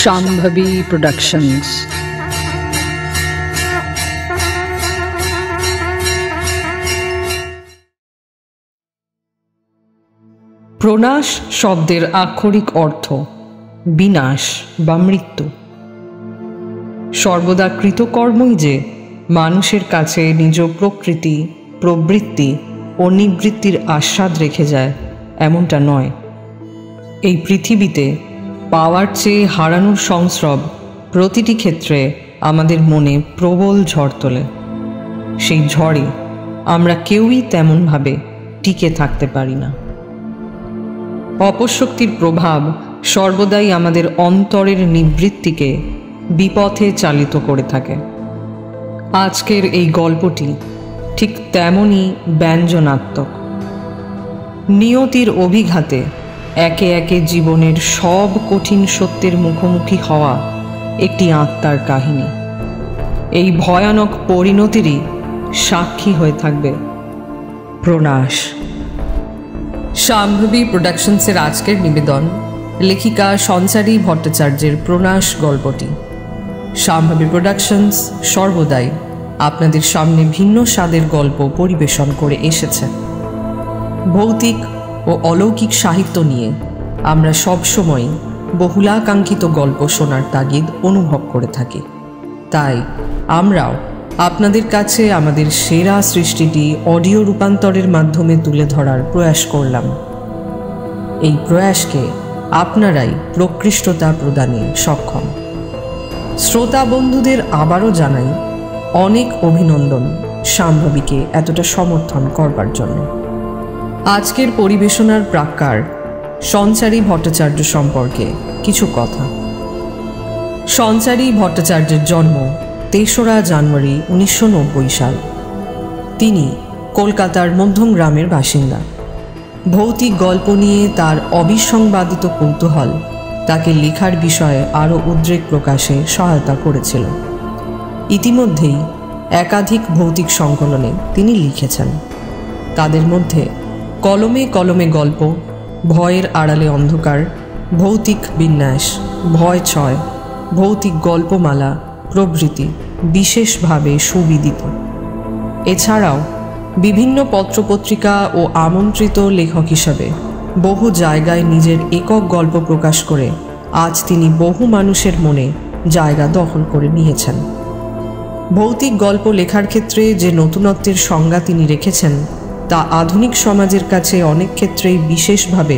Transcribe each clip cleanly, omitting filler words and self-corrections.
Shambhavi Productions. প্রনাশ শব্দের আক্ষরিক অর্থ বিনাশ বা মৃত্যু। সর্বদা কৃতকর্মই যে মানুষের কাছে নিজ প্রকৃতি, প্রবৃত্তি ও নিবৃত্তির আস্বাদ রেখে যায় এমনটা নয়। এই পৃথিবীতে পাওয়ার চেয়ে হারানোর সংস্রব প্রতিটি ক্ষেত্রে আমাদের মনে প্রবল ঝড় তোলে। সেই ঝড়ে আমরা কেউই তেমনভাবে টিকে থাকতে পারি না। অপশক্তির প্রভাব সর্বদাই আমাদের অন্তরের নিবৃত্তিকে বিপথে চালিত করে থাকে। আজকের এই গল্পটি ঠিক তেমনই ব্যঞ্জনাত্মক। নিয়তির অভিঘাতে একে একে জীবনের সব কঠিন সত্যের মুখোমুখি হওয়া একটি আত্মার কাহিনী। এই ভয়ানক পরিণতিরই সাক্ষী হয়ে থাকবে প্রনাশ। শাম্ভবী প্রোডাকশনসের আজকের নিবেদন লেখিকা সঞ্চারী ভট্টাচার্যের প্রনাশ গল্পটি। শাম্ভবী প্রোডাকশনস সর্বদাই আপনাদের সামনে ভিন্ন স্বাদের গল্প পরিবেশন করে এসেছে। ভৌতিক ও অলৌকিক সাহিত্য নিয়ে আমরা সবসময় বহুলাকাঙ্ক্ষিত গল্প শোনার তাগিদ অনুভব করে থাকি। তাই আমরাও আপনাদের কাছে আমাদের সেরা সৃষ্টিটি অডিও রূপান্তরের মাধ্যমে তুলে ধরার প্রয়াস করলাম। এই প্রয়াসকে আপনারাই প্রকৃষ্টতা প্রদানে সক্ষম। শ্রোতা বন্ধুদের আবারও জানাই অনেক অভিনন্দন শাম্ভবীকে এতটা সমর্থন করবার জন্য। আজকের পরিবেশনার প্রাক্কার সঞ্চারী ভট্টাচার্য সম্পর্কে কিছু কথা। সঞ্চারী ভট্টাচার্যের জন্ম ৩রা জানুয়ারি ১৯৯০ সাল। তিনি কলকাতার মধ্যমগ্রামের বাসিন্দা। ভৌতিক গল্প নিয়ে তার অবিসংবাদিত কৌতূহল তাকে লেখার বিষয়ে আরও উদ্রেক প্রকাশে সহায়তা করেছিল। ইতিমধ্যেই একাধিক ভৌতিক সংকলনে তিনি লিখেছেন। তাদের মধ্যে কলমে কলমে গল্প, ভয়ের আড়ালে অন্ধকার, ভৌতিক বিন্যাস, ভয় ছয়, ভৌতিক গল্পমালা প্রভৃতি বিশেষভাবে সুবিদিত। এছাড়াও বিভিন্ন পত্রপত্রিকা ও আমন্ত্রিত লেখক হিসাবে বহু জায়গায় নিজের একক গল্প প্রকাশ করে আজ তিনি বহু মানুষের মনে জায়গা দখল করে নিয়েছেন। ভৌতিক গল্প লেখার ক্ষেত্রে যে নতুনত্বের সংজ্ঞা তিনি রেখেছেন তা আধুনিক সমাজের কাছে অনেক ক্ষেত্রেই, বিশেষভাবে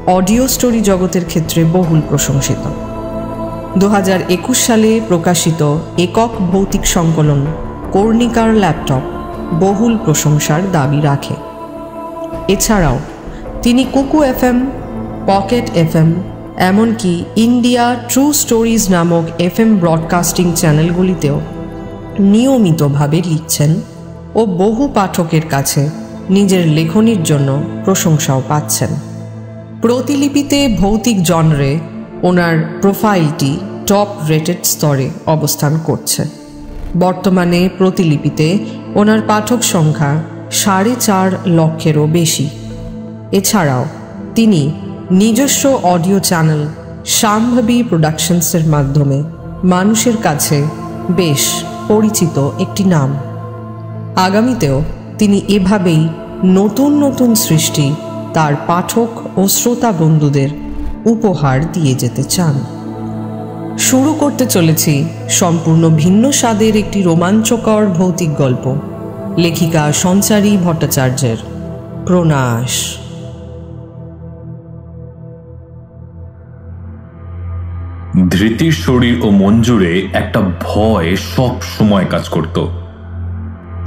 অডিও স্টোরি জগতের ক্ষেত্রে বহুল প্রশংসিত। ২০২১ সালে প্রকাশিত একক ভৌতিক সংকলন কর্ণিকার ল্যাপটপ বহুল প্রশংসার দাবি রাখে। এছাড়াও তিনি কুকু FM, পকেট FM, এমনকি ইন্ডিয়া ট্রু স্টোরিজ নামক FM ব্রডকাস্টিং চ্যানেলগুলিতেও নিয়মিতভাবে লিখছেন ও বহু পাঠকের কাছে নিজের লেখনীর জন্য প্রশংসাও পাচ্ছেন। প্রতিলিপিতে ভৌতিক জনরে ওনার প্রোফাইলটি টপ রেটেড স্তরে অবস্থান করছে। বর্তমানে প্রতিলিপিতে ওনার পাঠক সংখ্যা ৪.৫ লক্ষেরও বেশি। এছাড়াও তিনি নিজস্ব অডিও চ্যানেল শাম্ভবী প্রোডাকশনসের মাধ্যমে মানুষের কাছে বেশ পরিচিত একটি নাম। আগামীতেও তিনি এভাবেই নতুন নতুন সৃষ্টি তার পাঠক ও শ্রোতা বন্ধুদের উপহার দিয়ে যেতে চান। শুরু করতে চলেছি সম্পূর্ণ ভিন্ন স্বাদের একটি রোমাঞ্চকর ভৌতিক গল্প, লেখিকা সঞ্চারী ভট্টাচার্যের প্রনাশ। ধৃতির শরীর ও মন জুড়ে একটা ভয় সব সময় কাজ করত।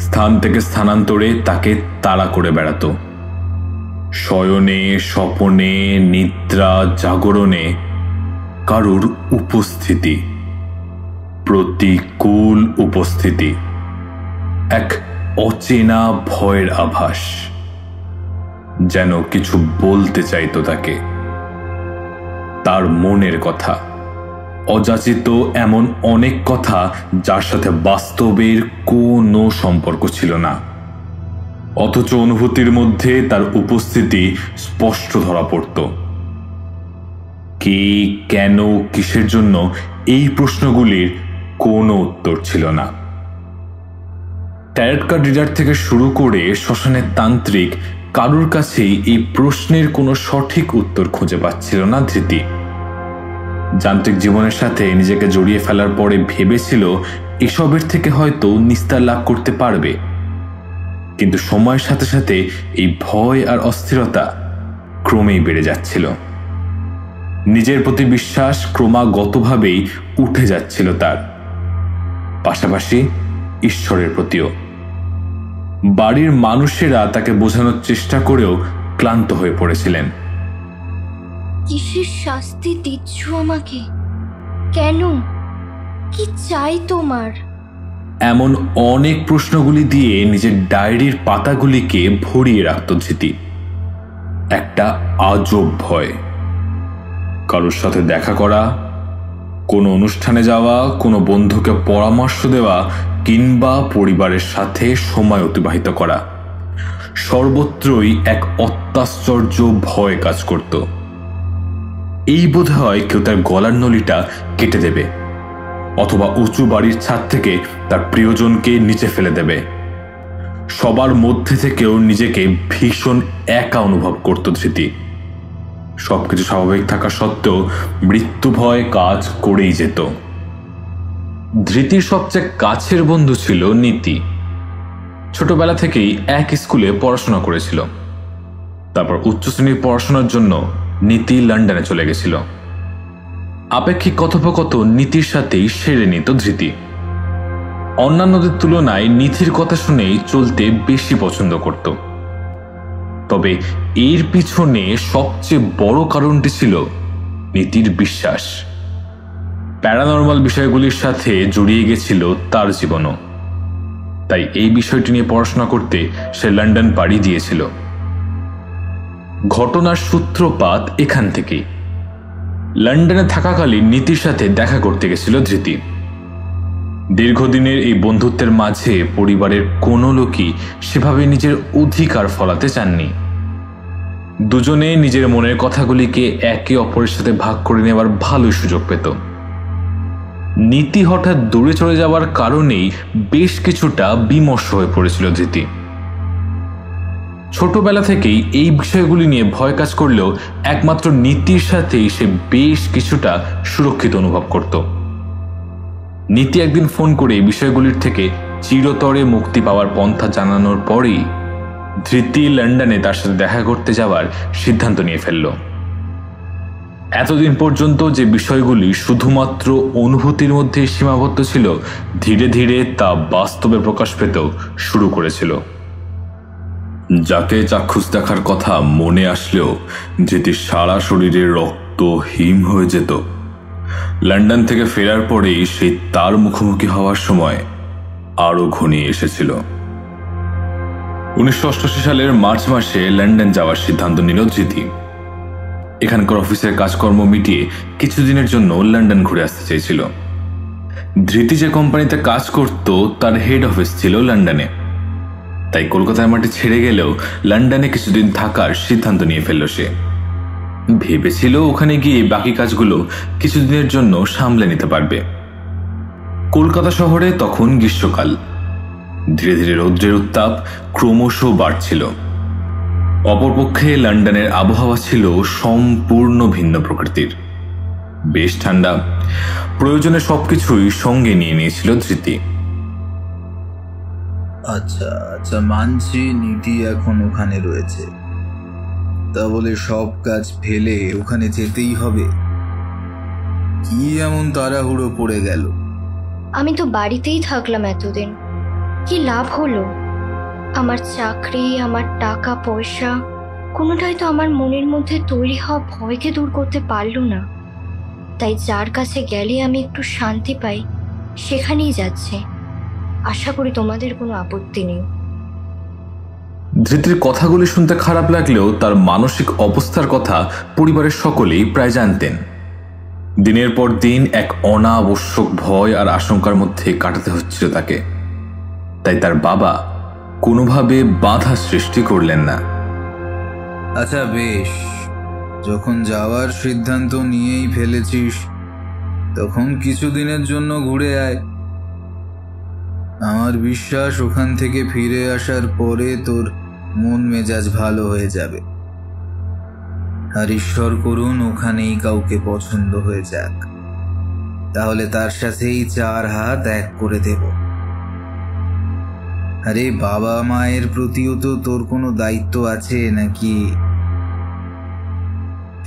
স্থান থেকে স্থানান্তরে তাকে তাড়া করে বেড়াতো। শয়নে, স্বপনে, নিদ্রা, জাগরণে কারুর উপস্থিতি, প্রতিকূল উপস্থিতি, এক অচেনা ভয়ের আভাস, যেন কিছু বলতে চাইতো তাকে। তার মনের কথা, অযাচিত এমন অনেক কথা যার সাথে বাস্তবের কোনো সম্পর্ক ছিল না, অথচ অনুভূতির মধ্যে তার উপস্থিতি স্পষ্ট ধরা পড়ত। কে, কেন, কিসের জন্য, এই প্রশ্নগুলির কোনো উত্তর ছিল না। ট্যারট কার্ড রিডার থেকে শুরু করে শ্মশানের তান্ত্রিক, কারুর কাছেই এই প্রশ্নের কোনো সঠিক উত্তর খুঁজে পাচ্ছিল না ধৃতি। যান্ত্রিক জীবনের সাথে নিজেকে জড়িয়ে ফেলার পরে ভেবেছিল এসবের থেকে হয়তো নিস্তার লাভ করতে পারবে, কিন্তু সময়ের সাথে সাথে এই ভয় আর অস্থিরতা ক্রমেই বেড়ে যাচ্ছিল। নিজের প্রতি বিশ্বাস ক্রমাগতভাবেই উঠে যাচ্ছিল তার, পাশাপাশি ঈশ্বরের প্রতিও। বাড়ির মানুষেরা তাকে বোঝানোর চেষ্টা করেও ক্লান্ত হয়ে পড়েছিলেন। কিসের শাস্তি দিচ্ছ আমাকে? কেন? কি চাই তোমার? এমন অনেক প্রশ্নগুলি দিয়ে নিজের ডায়েরির পাতাগুলিকে ভরিয়ে রাখত ধৃতি। একটা আজব ভয়, কারোর সাথে দেখা করা, কোনো অনুষ্ঠানে যাওয়া, কোনো বন্ধুকে পরামর্শ দেওয়া, কিংবা পরিবারের সাথে সময় অতিবাহিত করা, সর্বত্রই এক অত্যাশ্চর্য ভয় কাজ করত। এই বোধ হয় কেউ তার গলার নলিটা কেটে দেবে, অথবা উঁচু বাড়ির ছাদ থেকে তার প্রিয়জনকে নিচে ফেলে দেবে। সবার মধ্যে থেকেও নিজেকে ভীষণ একা অনুভব করত ধৃতি। সবকিছু স্বাভাবিক থাকা সত্ত্বেও মৃত্যু ভয় কাজ করেই যেত। ধৃতির সবচেয়ে কাছের বন্ধু ছিল নীতি। ছোটবেলা থেকেই এক স্কুলে পড়াশোনা করেছিল। তারপর উচ্চ শ্রেণীর পড়াশোনার জন্য নীতি লন্ডনে চলে গেছিল। আপেক্ষিক কথোপকথন নীতির সাথেই সেরে নিত ধৃতি। অন্যান্যদের তুলনায় নীতির কথা শুনেই চলতে বেশি পছন্দ করত। তবে এর পিছনে সবচেয়ে বড় কারণটি ছিল নীতির বিশ্বাস। প্যারানর্মাল বিষয়গুলির সাথে জড়িয়ে গেছিল তার জীবনও। তাই এই বিষয়টি নিয়ে পড়াশোনা করতে সে লন্ডন পাড়ি দিয়েছিল। ঘটনার সূত্রপাত এখান থেকেই। লন্ডনে থাকাকালীন নীতির সাথে দেখা করতে গেছিল ধৃতি। দীর্ঘদিনের এই বন্ধুত্বের মাঝে পরিবারের কোনো লোকই সেভাবে নিজের অধিকার ফলাতে চাননি। দুজনে নিজের মনের কথাগুলিকে একে অপরের সাথে ভাগ করে নেওয়ার ভালোই সুযোগ পেত। নীতি হঠাৎ দূরে চলে যাওয়ার কারণেই বেশ কিছুটা বিমর্ষ হয়ে পড়েছিল ধৃতি। ছোটবেলা থেকেই এই বিষয়গুলি নিয়ে ভয় কাজ করলেও একমাত্র নীতির সাথেই সে বেশ কিছুটা সুরক্ষিত অনুভব করত। নীতি একদিন ফোন করে এই বিষয়গুলির থেকে চিরতরে মুক্তি পাওয়ার পন্থা জানানোর পরেই ধৃতি লন্ডনে তার সাথে দেখা করতে যাওয়ার সিদ্ধান্ত নিয়ে ফেলল। এতদিন পর্যন্ত যে বিষয়গুলি শুধুমাত্র অনুভূতির মধ্যে সীমাবদ্ধ ছিল, ধীরে ধীরে তা বাস্তবে প্রকাশ পেতেও শুরু করেছিল। যাকে চাক্ষুষ দেখার কথা মনে আসলেও ধৃতির সারা শরীরের রক্ত হিম হয়ে যেত। লন্ডন থেকে ফেরার পরেই সেই তার মুখোমুখি হওয়ার সময় আরো ঘনিয়ে এসেছিল। 1988 সালের মার্চ মাসে লন্ডন যাওয়ার সিদ্ধান্ত নিল ধৃতি। এখানকার অফিসের কাজকর্ম মিটিয়ে কিছুদিনের জন্য লন্ডন ঘুরে আসতে চেয়েছিল। ধৃতি যে কোম্পানিতে কাজ করত তার হেড অফিস ছিল লন্ডনে, তাই কলকাতার মাটি ছেড়ে গেলেও লন্ডনে কিছুদিন থাকার সিদ্ধান্ত নিয়ে ফেলল সে। ভেবেছিল ওখানে গিয়ে বাকি কাজগুলো কিছুদিনের জন্য সামলে নিতে পারবে। কলকাতা শহরে তখন গ্রীষ্মকাল। ধীরে ধীরে রৌদ্রের উত্তাপ ক্রমশ বাড়ছিল। অপরপক্ষে লন্ডনের আবহাওয়া ছিল সম্পূর্ণ ভিন্ন প্রকৃতির। বেশ ঠান্ডা। প্রয়োজনে সবকিছুই সঙ্গে নিয়ে নিয়েছিল ধৃতি। আচ্ছা আচ্ছা, মানছি নীতি এখন ওখানে রয়েছে, তা বলে সব কাজ ফেলে ওখানে যেতেই হবে? কি এমন তাড়াহুড়ো পড়ে গেল? আমি তো বাড়িতেই থাকলাম এতদিন, কি লাভ হলো? আমার চাকরি, আমার টাকা পয়সা, কোনোটাই তো আমার মনের মধ্যে তৈরি হওয়া ভয়কে দূর করতে পারলো না। তাই যার কাছে গেলে আমি একটু শান্তি পাই সেখানেই যাচ্ছে। আশা করি তোমাদের কোনো আপত্তি নেই। ধৃতির কথাগুলি শুনতে খারাপ লাগলেও তার মানসিক অবস্থার কথা পরিবারের সকলেই প্রায় জানতেন। দিনের পর দিন এক অনাবশ্যক ভয় আর আশঙ্কার মধ্যে কাটাতে হচ্ছিল তাকে। তাই তার বাবা কোনোভাবে বাধা সৃষ্টি করলেন না। আচ্ছা বেশ, যখন যাওয়ার সিদ্ধান্ত নিয়েই ফেলেছিস তখন কিছুদিনের জন্য ঘুরে আয়। আমার বিশ্বাস ওখান থেকে ফিরে আসার পরে তোর মন মেজাজ ভালো হয়ে যাবে। আর ঈশ্বর করুন ওখানেই কাউকে পছন্দ হয়ে যাক, তাহলে তার সাথেই 4 হাত এক করে দেব। আরে বাবা মায়ের প্রতিও তো তোর কোনো দায়িত্ব আছে নাকি?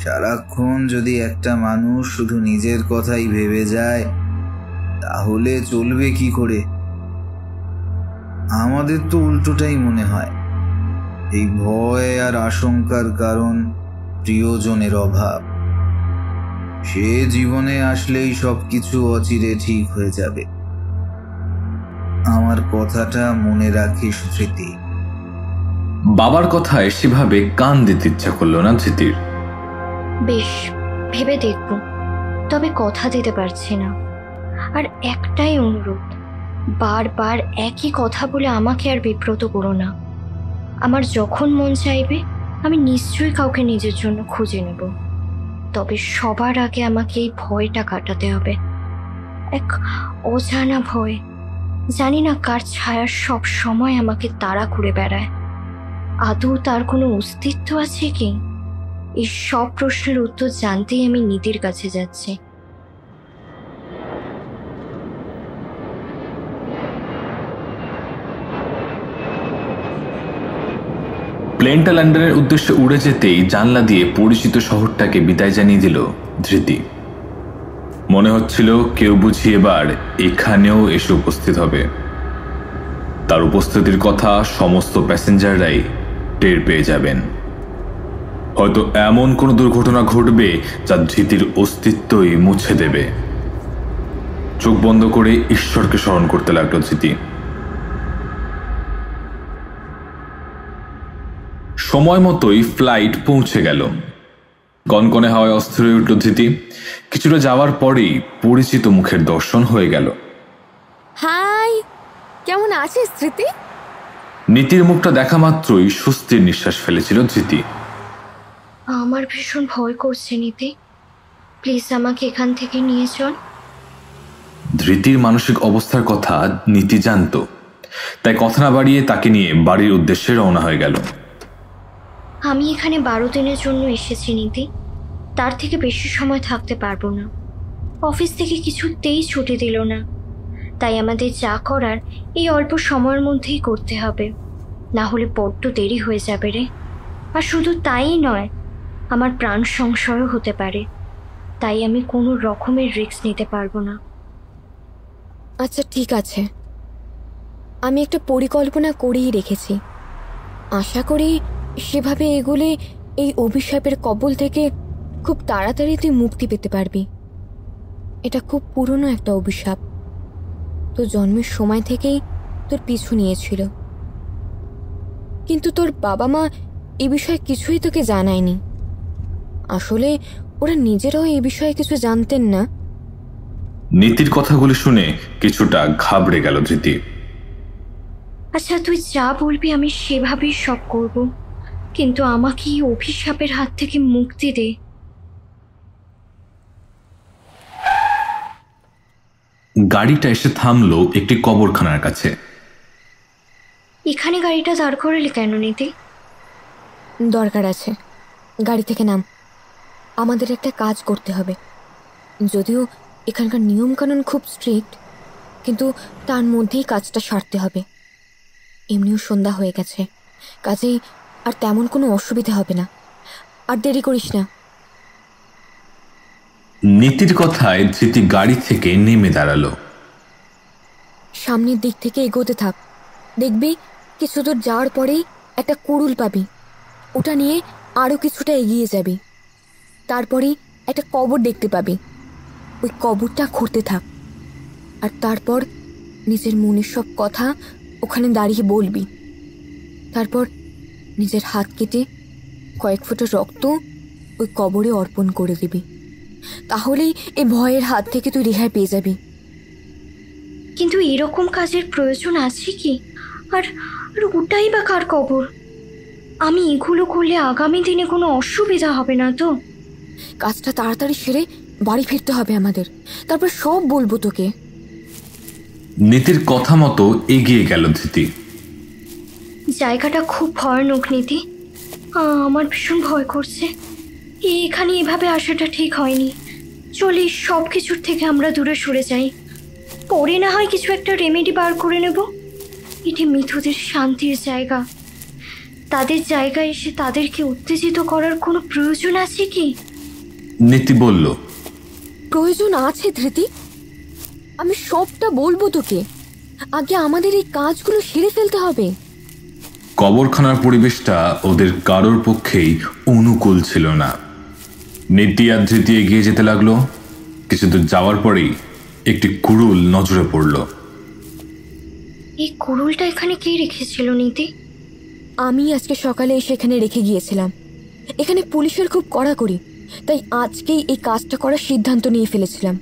সারাক্ষণ যদি একটা মানুষ শুধু নিজের কথাই ভেবে যায় তাহলে চলবে কি করে? আমাদের তো উল্টোটাই মনে হয়। এই ভয় আর আশঙ্কার কারণ প্রিয়জনের অভাব। সে জীবনে আসলেই সবকিছু অচিরে ঠিক হয়ে যাবে। আমার কথাটা মনে রাখিস ধৃতি। বাবার কথায় সেভাবে কান দিতে ইচ্ছা করলো না ধৃতির। বেশ, ভেবে দেখব, তবে কথা দিতে পারছি না। আর একটাই অনুরোধ, বারবার একই কথা বলে আমাকে আর বিব্রত করো না। আমার যখন মন চাইবে আমি নিশ্চয়ই কাউকে নিজের জন্য খুঁজে নেব, তবে সবার আগে আমাকে এই ভয়টা কাটাতে হবে। এক অজানা ভয়, জানি না কার ছায়া সব সময় আমাকে তাড়া করে বেড়ায়। আদৌ তার কোনো অস্তিত্ব আছে কি? এই সব প্রশ্নের উত্তর জানতেই আমি নীতির কাছে যাচ্ছি। প্লেনটা লন্ডনের উদ্দেশ্যে উড়ে যেতেই জানলা দিয়ে পরিচিত শহরটাকে বিদায় জানিয়ে দিল ধৃতি। মনে হচ্ছিল কেউ বুঝি এবার এখানেও এসে উপস্থিত হবে। তার উপস্থিতির কথা সমস্ত প্যাসেঞ্জাররাই টের পেয়ে যাবেন। হয়তো এমন কোনো দুর্ঘটনা ঘটবে যা ধৃতির অস্তিত্বই মুছে দেবে। চোখ বন্ধ করে ঈশ্বরকে স্মরণ করতে লাগলো ধৃতি। সময় মতোই ফ্লাইট পৌঁছে গেল। কনকনে হাওয়ায় অস্থির হয়ে উঠল ধৃতি। কিছুটা যাওয়ার পরেই পরিচিত মুখের দর্শন হয়ে গেল। হাই, কেমন আছিস ধৃতি? নীতির মুখটা দেখা মাত্রই স্বস্তির নিঃশ্বাস ফেলেছিল ধৃতি। আমার ভীষণ ভয় করছে নীতি, প্লিজ আমাকে এখান থেকে নিয়ে চল। ধৃতির মানসিক অবস্থার কথা নীতি জানত, তাই কথা না বাড়িয়ে তাকে নিয়ে বাড়ির উদ্দেশ্যে রওনা হয়ে গেল। আমি এখানে 12 দিনের জন্য এসেছি নীতি, তার থেকে বেশি সময় থাকতে পারবো না। অফিস থেকে কিছুতেই ছুটি দিল না, তাই আমাদের যা করার এই অল্প সময়ের মধ্যেই করতে হবে, না হলে বড্ড দেরি হয়ে যাবে রে। আর শুধু তাই নয়, আমার প্রাণ সংশয়ও হতে পারে, তাই আমি কোনো রকমের রিস্ক নিতে পারবো না। আচ্ছা ঠিক আছে, আমি একটা পরিকল্পনা করেই রেখেছি। আশা করি সেভাবে এগুলে এই অভিশাপের কবল থেকে খুব তাড়াতাড়ি তুই মুক্তি পেতে পারবি। এটা খুব পুরনো একটা অভিশাপ, তোর জন্মের সময় থেকেই তোর পিছু নিয়েছিল, কিন্তু তোর বাবা মা এ বিষয়ে কিছুই তোকে জানায়নি। আসলে ওরা নিজেরাও এ বিষয়ে কিছু জানতেন না। নীতির কথাগুলি শুনে কিছুটা ঘাবড়ে গেল ধৃতি। আচ্ছা তুই যা বলবি আমি সেভাবেই সব করব, কিন্তু আমাকে এই অভিশাপের হাত থেকে মুক্তি দে। গাড়িটা এসে থামলো একটি কবরখানার কাছে। এখানে গাড়িটা দাঁড় করালি কেন নীতি? দরকার আছে, গাড়ি থেকে নাম, আমাদের একটা কাজ করতে হবে। যদিও এখানকার নিয়মকানুন খুব স্ট্রিক্ট, কিন্তু তার মধ্যেই কাজটা সারতে হবে। এমনিও সন্ধ্যা হয়ে গেছে, কাজেই আর তেমন কোনো অসুবিধা হবে না। আর দেরি করিস না। নীতির কথায় ধৃতি গাড়ি থেকে নেমে দাঁড়ালো। সামনের দিক থেকে এগোতে থাক, দেখবি কিছু দূর যাওয়ার পরেই একটা কুড়ুল পাবি। ওটা নিয়ে আরও কিছুটা এগিয়ে যাবি, তারপরেই একটা কবর দেখতে পাবি। ওই কবরটা খুঁড়তে থাক, আর তারপর নিজের মনের সব কথা ওখানে দাঁড়িয়ে বলবি। তারপর নিজের হাত কেটে কয়েক ফোঁটা রক্ত ওই কবরে অর্পণ করে দিবি। তাহলেই এই ভয়ের হাত থেকে তুই রেহাই পেয়ে যাবি। কিন্তু এরকম কাজের প্রয়োজন আছে কি? আর ওটাই বা কার কবর? আমি এগুলো করলে আগামী দিনে কোনো অসুবিধা হবে না তো? কাজটা তাড়াতাড়ি সেরে বাড়ি ফিরতে হবে আমাদের, তারপর সব বলবো তোকে। নীতির কথা মতো এগিয়ে গেল ধৃতি। জায়গাটা খুব ভয়ানক নীতি, আমার ভীষণ ভয় করছে। এখানে এভাবে আসাটা ঠিক হয়নি। চলি সব কিছুর থেকে আমরা দূরে সরে যাই, পরে না হয় কিছু একটা রেমেডি বার করে নেব। এটি মিথুদের শান্তির জায়গা, তাদের জায়গায় এসে তাদেরকে উত্তেজিত করার কোনো প্রয়োজন আছে কি? নীতি বলল, প্রয়োজন আছে ধৃতি, আমি সবটা বলবো তোকে। আগে আমাদের এই কাজগুলো সেরে ফেলতে হবে। কবরখানার পরিবেশটা ওদের কারোর পক্ষেই অনুকূল ছিল না। নীতি আর ধৃতি এগিয়ে যেতে লাগলো। কিছু দূর যাওয়ার পরেই একটি কুড়ুল নজরে পড়ল। এই কুড়ুলটা এখানে কে রেখেছিল নীতি? আমি আজকে সকালে এসে এখানে রেখে গিয়েছিলাম। এখানে পুলিশের খুব কড়াকড়ি, তাই আজকেই এই কাজটা করার সিদ্ধান্ত নিয়ে ফেলেছিলাম।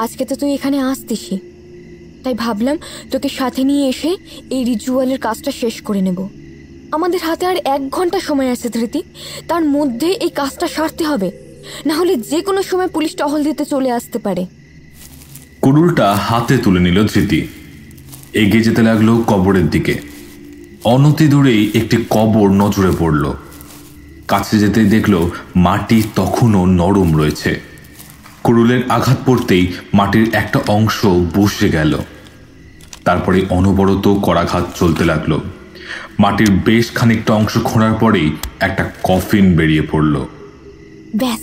আজকে তো তুই এখানে আসতিসই, তাই ভাবলাম তোকে সাথে নিয়ে এসে এই রিচুয়ালের কাজটা শেষ করে নেব। আমাদের হাতে আর 1 ঘন্টা সময় আছে ধৃতি, তার মধ্যে এই কাজটা সারতে হবে, না হলে যে কোনো সময় পুলিশ টহল দিতে চলে আসতে পারে। কুড়ুলটা হাতে তুলে নিল ধৃতি। এগিয়ে যেতে লাগলো কবরের দিকে। অনতি দূরেই একটি কবর নজরে পড়ল। কাছে যেতেই দেখল মাটি তখনও নরম রয়েছে। কুড়ুলের আঘাত পড়তেই মাটির একটা অংশ বসে গেল। তারপরে অনবরত করাঘাত চলতে লাগলো। মাটির বেশ খানিকটা অংশ খোঁড়ার পরেই একটা কফিন বেরিয়ে পড়ল। ব্যাস,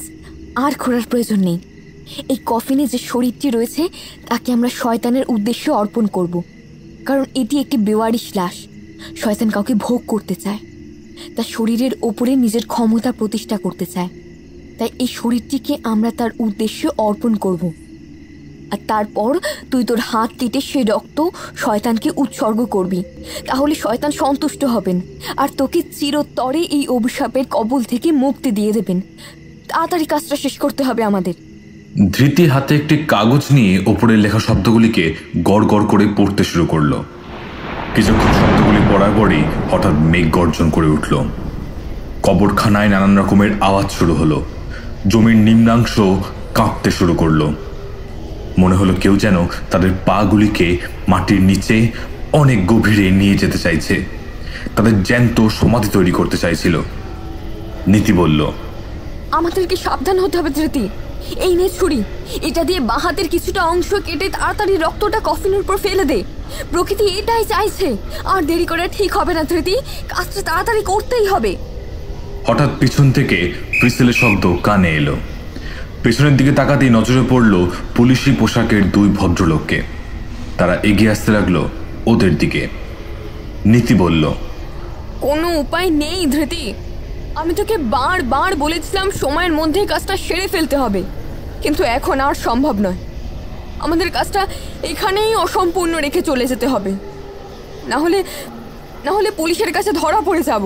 আর খোঁড়ার প্রয়োজন নেই। এই কফিনে যে শরীরটি রয়েছে তাকে আমরা শয়তানের উদ্দেশ্যে অর্পণ করব, কারণ এটি একটি বেওয়ারিশ লাশ। শয়তান কাউকে ভোগ করতে চায়, তার শরীরের ওপরে নিজের ক্ষমতা প্রতিষ্ঠা করতে চায়। তাই এই শরীরটিকে আমরা তার উদ্দেশ্যে অর্পণ করব। আর তারপর তুই তোর হাত কেটে সে রক্ত শয়তানকে উৎসর্গ করবি। তাহলে শয়তান সন্তুষ্ট হবেন আর তোকে চিরতরে এই অভিশাপের কবল থেকে মুক্তি দিয়ে দেবেন। তাড়াতাড়ি কাজটা শেষ করতে হবে আমাদের। ধৃতি হাতে একটি কাগজ নিয়ে ওপরের লেখা শব্দগুলিকে গড় গড় করে পড়তে শুরু করলো। কিছুক্ষণ শব্দগুলি পড়ার পরেই হঠাৎ মেঘ গর্জন করে উঠল। কবরখানায় নানান রকমের আওয়াজ শুরু হলো। জমির নিম্নাংশ কাঁপতে শুরু করলো। মনে হলো কেউ যেন তাদের পাগুলিকে মাটির নিচে অনেক গভীরে নিয়ে যেতে চাইছে, তাদের জ্যান্ত সমাধি তৈরি করতে চাইছিল। নীতি বলল, আমাদেরকে সাবধান হতে হবে ধৃতি। এই নে ছুরি, এটা দিয়ে বাঁ হাতের কিছুটা অংশ কেটে তাড়াতাড়ি রক্তটা কফিনের উপর ফেলে দে। প্রকৃতি এটাই চাইছে, আর দেরি করে ঠিক হবে না ধৃতি, কাজটা তাড়াতাড়ি করতেই হবে। হঠাৎ পিছন থেকে হুইসেলের শব্দ কানে এলো। পেছনের দিকে তাকাতেই নজরে পড়ল পুলিশি পোশাকের 2 ভদ্রলোককে। তারা এগিয়ে আসতে লাগলো ওদের দিকে। নীতি বলল, কোনো উপায় নেই ধৃতি, আমি তোকে বারবার বলেছিলাম সময়ের মধ্যে কাজটা সেরে ফেলতে হবে, কিন্তু এখন আর সম্ভব নয়। আমাদের কাজটা এখানেই অসম্পূর্ণ রেখে চলে যেতে হবে, না হলে পুলিশের কাছে ধরা পড়ে যাব।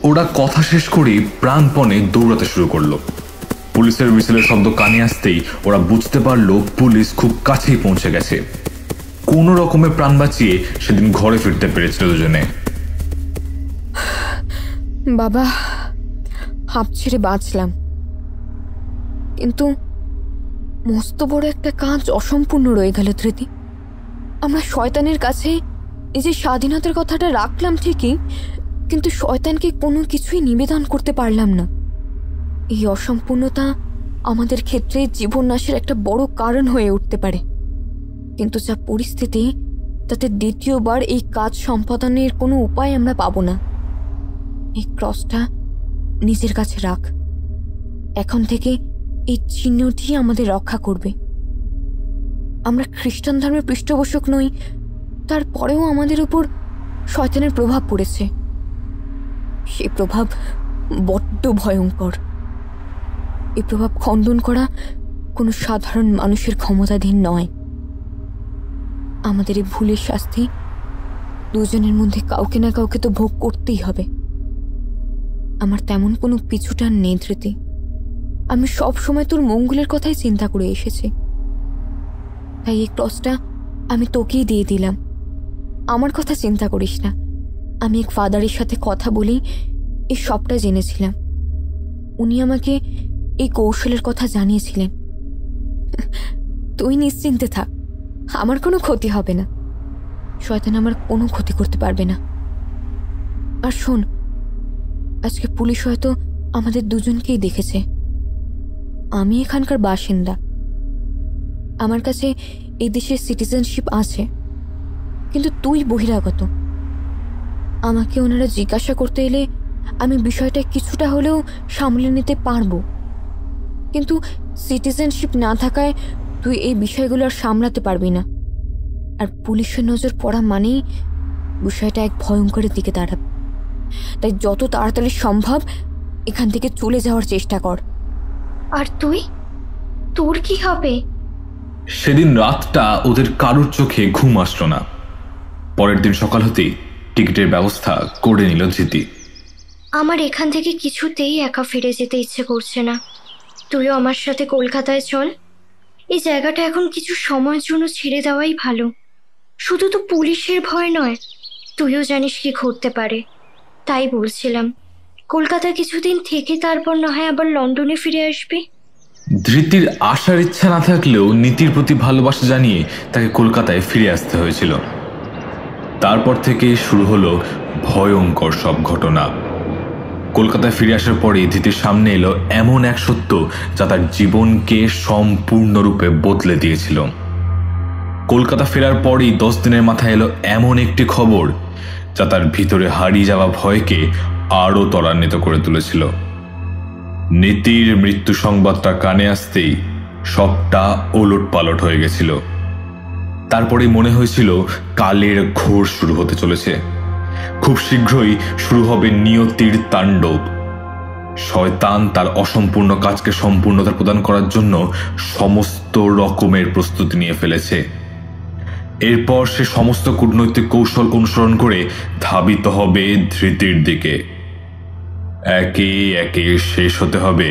ওরা কথা শেষ করেই প্রাণপণে দৌড়াতে শুরু করলো। পুলিশের হুইসেলের শব্দ কানে আসতেই ওরা বুঝতে পারলো পুলিশ খুব কাছেই পৌঁছে গেছে। কোনো রকমে প্রাণ বাঁচিয়ে সেদিন ঘরে ফিরতে পেরেছিল দুজনে। বাবা, হাঁপ ছেড়ে বাঁচলাম, কিন্তু মস্ত বড় একটা কাজ অসম্পূর্ণ রয়ে গেল ধৃতি। আমরা শয়তানের কাছে এই যে স্বাধীনতার কথাটা রাখলাম ঠিকই, কিন্তু শয়তানকে কোনো কিছুই নিবেদন করতে পারলাম না। এই অসম্পূর্ণতা আমাদের ক্ষেত্রে জীবন নাশের একটা বড় কারণ হয়ে উঠতে পারে। কিন্তু যা পরিস্থিতি, তাতে দ্বিতীয়বার এই কাজ সম্পাদনের কোনো উপায় আমরা পাবো না। এই ক্রসটা নিজের কাছে রাখ। এখন থেকে এই চিহ্নটি আমাদের রক্ষা করবে। আমরা খ্রিস্টান ধর্মের পৃষ্ঠপোষক নই, তারপরেও আমাদের উপর শয়তানের প্রভাব পড়েছে। সেই প্রভাব বড্ড ভয়ঙ্কর। এই প্রভাব খণ্ডন করা কোনো সাধারণ মানুষের ক্ষমতাধীন নয়। আমাদের এই ভুলের শাস্তি দুজনের মধ্যে কাউকে না কাউকে তো ভোগ করতেই হবে। আমার তেমন কোনো পিছুটান নেই ধৃতি। আমি সব সময় তোর মঙ্গলের কথাই চিন্তা করে এসেছি, তাই এই ক্রসটা আমি তোকেই দিয়ে দিলাম। আমার কথা চিন্তা করিস না। আমি এক ফাদারের সাথে কথা বলেই এই সবটা জেনেছিলাম। উনি আমাকে এই কৌশলের কথা জানিয়েছিলেন। তুই নিশ্চিন্তে থাক, আমার কোনো ক্ষতি হবে না। শয়তান আমার কোনো ক্ষতি করতে পারবে না। আর শোন, আজকে পুলিশ হয়তো আমাদের দুজনকেই দেখেছে। আমি এখানকার বাসিন্দা, আমার কাছে এই দেশের সিটিজেনশিপ আছে, কিন্তু তুই বহিরাগত। আমাকে ওনারা জিজ্ঞাসা করতে এলে আমি বিষয়টা কিছুটা হলেও সামলে নিতে পারবো, কিন্তু সিটিজেনশিপ না থাকায় তুই এই বিষয়গুলো আর সামলাতে পারবি না। আর পুলিশের নজর পড়া মানেই বিষয়টা এক ভয়ঙ্করের দিকে দাঁড়াবে। তাই যত তাড়াতাড়ি সম্ভব এখান থেকে চলে যাওয়ার চেষ্টা কর। আর তুই, তোর কি হবে? সেদিন রাতটা ওদের কারোর চোখে ঘুম আসলো না। পরের দিন সকাল হতেই টিকিটের ব্যবস্থা করে নিল ধৃতি। আমার এখান থেকে কিছুতেই একা ফিরে যেতে ইচ্ছে করছে না। তুইও আমার সাথে কলকাতায় চল। এই জায়গাটা এখন কিছু সময়ের জন্য ছেড়ে দেওয়াই ভালো। শুধু তো পুলিশের ভয় নয়, তুইও জানিস কি ঘটতে পারে। তাই বলছিলাম, কলকাতায় কিছুদিন থেকে তারপর না হয় আবার লন্ডনে ফিরে আসবি। ধৃতির আসার ইচ্ছা না থাকলেও নীতির প্রতি ভালোবাসা জানিয়ে তাকে কলকাতায় ফিরে আসতে হয়েছিল। তারপর থেকে শুরু হলো ভয়ঙ্কর সব ঘটনা। কলকাতায় ফিরে আসার পরে ধৃতির সামনে এলো এমন এক সত্য যা তার জীবনকে সম্পূর্ণরূপে বদলে দিয়েছিল। কলকাতা ফেরার পরই 10 দিনের মাথায় এলো এমন একটি খবর যা তার ভিতরে হারিয়ে যাওয়া ভয়কে আরো ত্বরান্বিত করে তুলেছিল। নীতির মৃত্যু সংবাদটা কানে আসতেই সবটা ওলট পালট হয়ে গেছিল। তারপরে মনে হয়েছিল কালের ঘোর শুরু হতে চলেছে। খুব শীঘ্রই শুরু হবে নিয়তির তাণ্ডব। শয়তান তার অসম্পূর্ণ কাজকে সম্পূর্ণতা প্রদান করার জন্য সমস্ত রকমের প্রস্তুতি নিয়ে ফেলেছে। এরপর সে সমস্ত কূটনৈতিক কৌশল অনুসরণ করে ধাবিত হবে ধৃতির দিকে। একে একে শেষ হতে হবে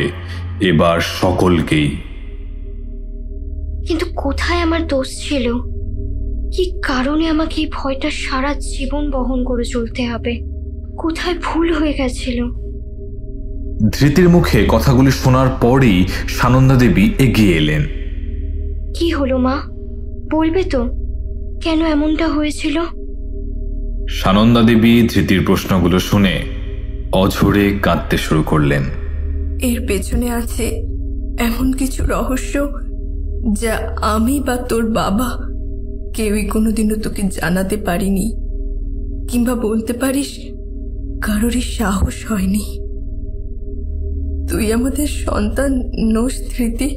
এবার সকলকেই। কিন্তু কোথায় আমার দোষ ছিল? কি কারণে আমাকে এই ভয়টা সারা জীবন বহন করে চলতে হবে? কোথায় ভুল হয়ে গেছিল? ধৃতির মুখে কথাগুলি শোনার পরেই সানন্দা দেবী এগিয়ে এলেন। কি হলো মা, বলবে তো কেন এমনটা হয়েছিল? সানন্দা দেবী ধৃতির প্রশ্নগুলো শুনে অঝরে কাঁদতে শুরু করলেন। এর পেছনে আছে এমন কিছু রহস্য যা আমি বা তোর বাবা কেউই কোনোদিনও তোকে জানাতে পারিনি, কিংবা বলতে পারিস কারোরই সাহস হয়নি। তুই আমাদের সন্তান নোস ধৃতি।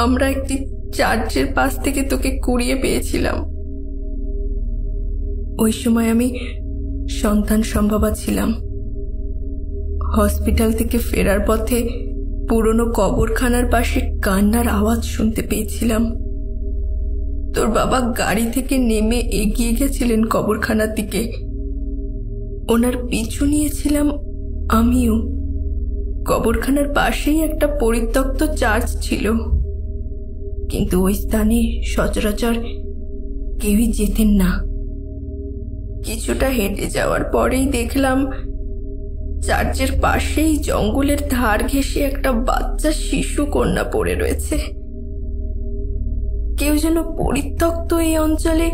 আমরা একটি চার্চের পাশ থেকে তোকে কুড়িয়ে পেয়েছিলাম। ওই সময় আমি সন্তান সম্ভবা ছিলাম। হসপিটাল থেকে ফেরার পথে পুরনো কবরখানার পাশে কান্নার আওয়াজ শুনতে পেয়েছিলাম। তোর বাবা গাড়ি থেকে নেমে এগিয়ে গেছিলেন কবরখানার দিকে। ওনার পিছু নিয়েছিলাম আমিও। কবরখানার পাশেই একটা পরিত্যক্ত চার্চ ছিল, কিন্তু ওই স্থানে সচরাচর কেউই যেতেন না। কিছুটা হেঁটে যাওয়ার পরেই দেখলাম চার্চের পাশেই জঙ্গলের ধার ঘেঁষে একটা বাচ্চা শিশু কন্যা পড়ে রয়েছে। কেউ যেন পরিত্যক্ত এই অঞ্চলে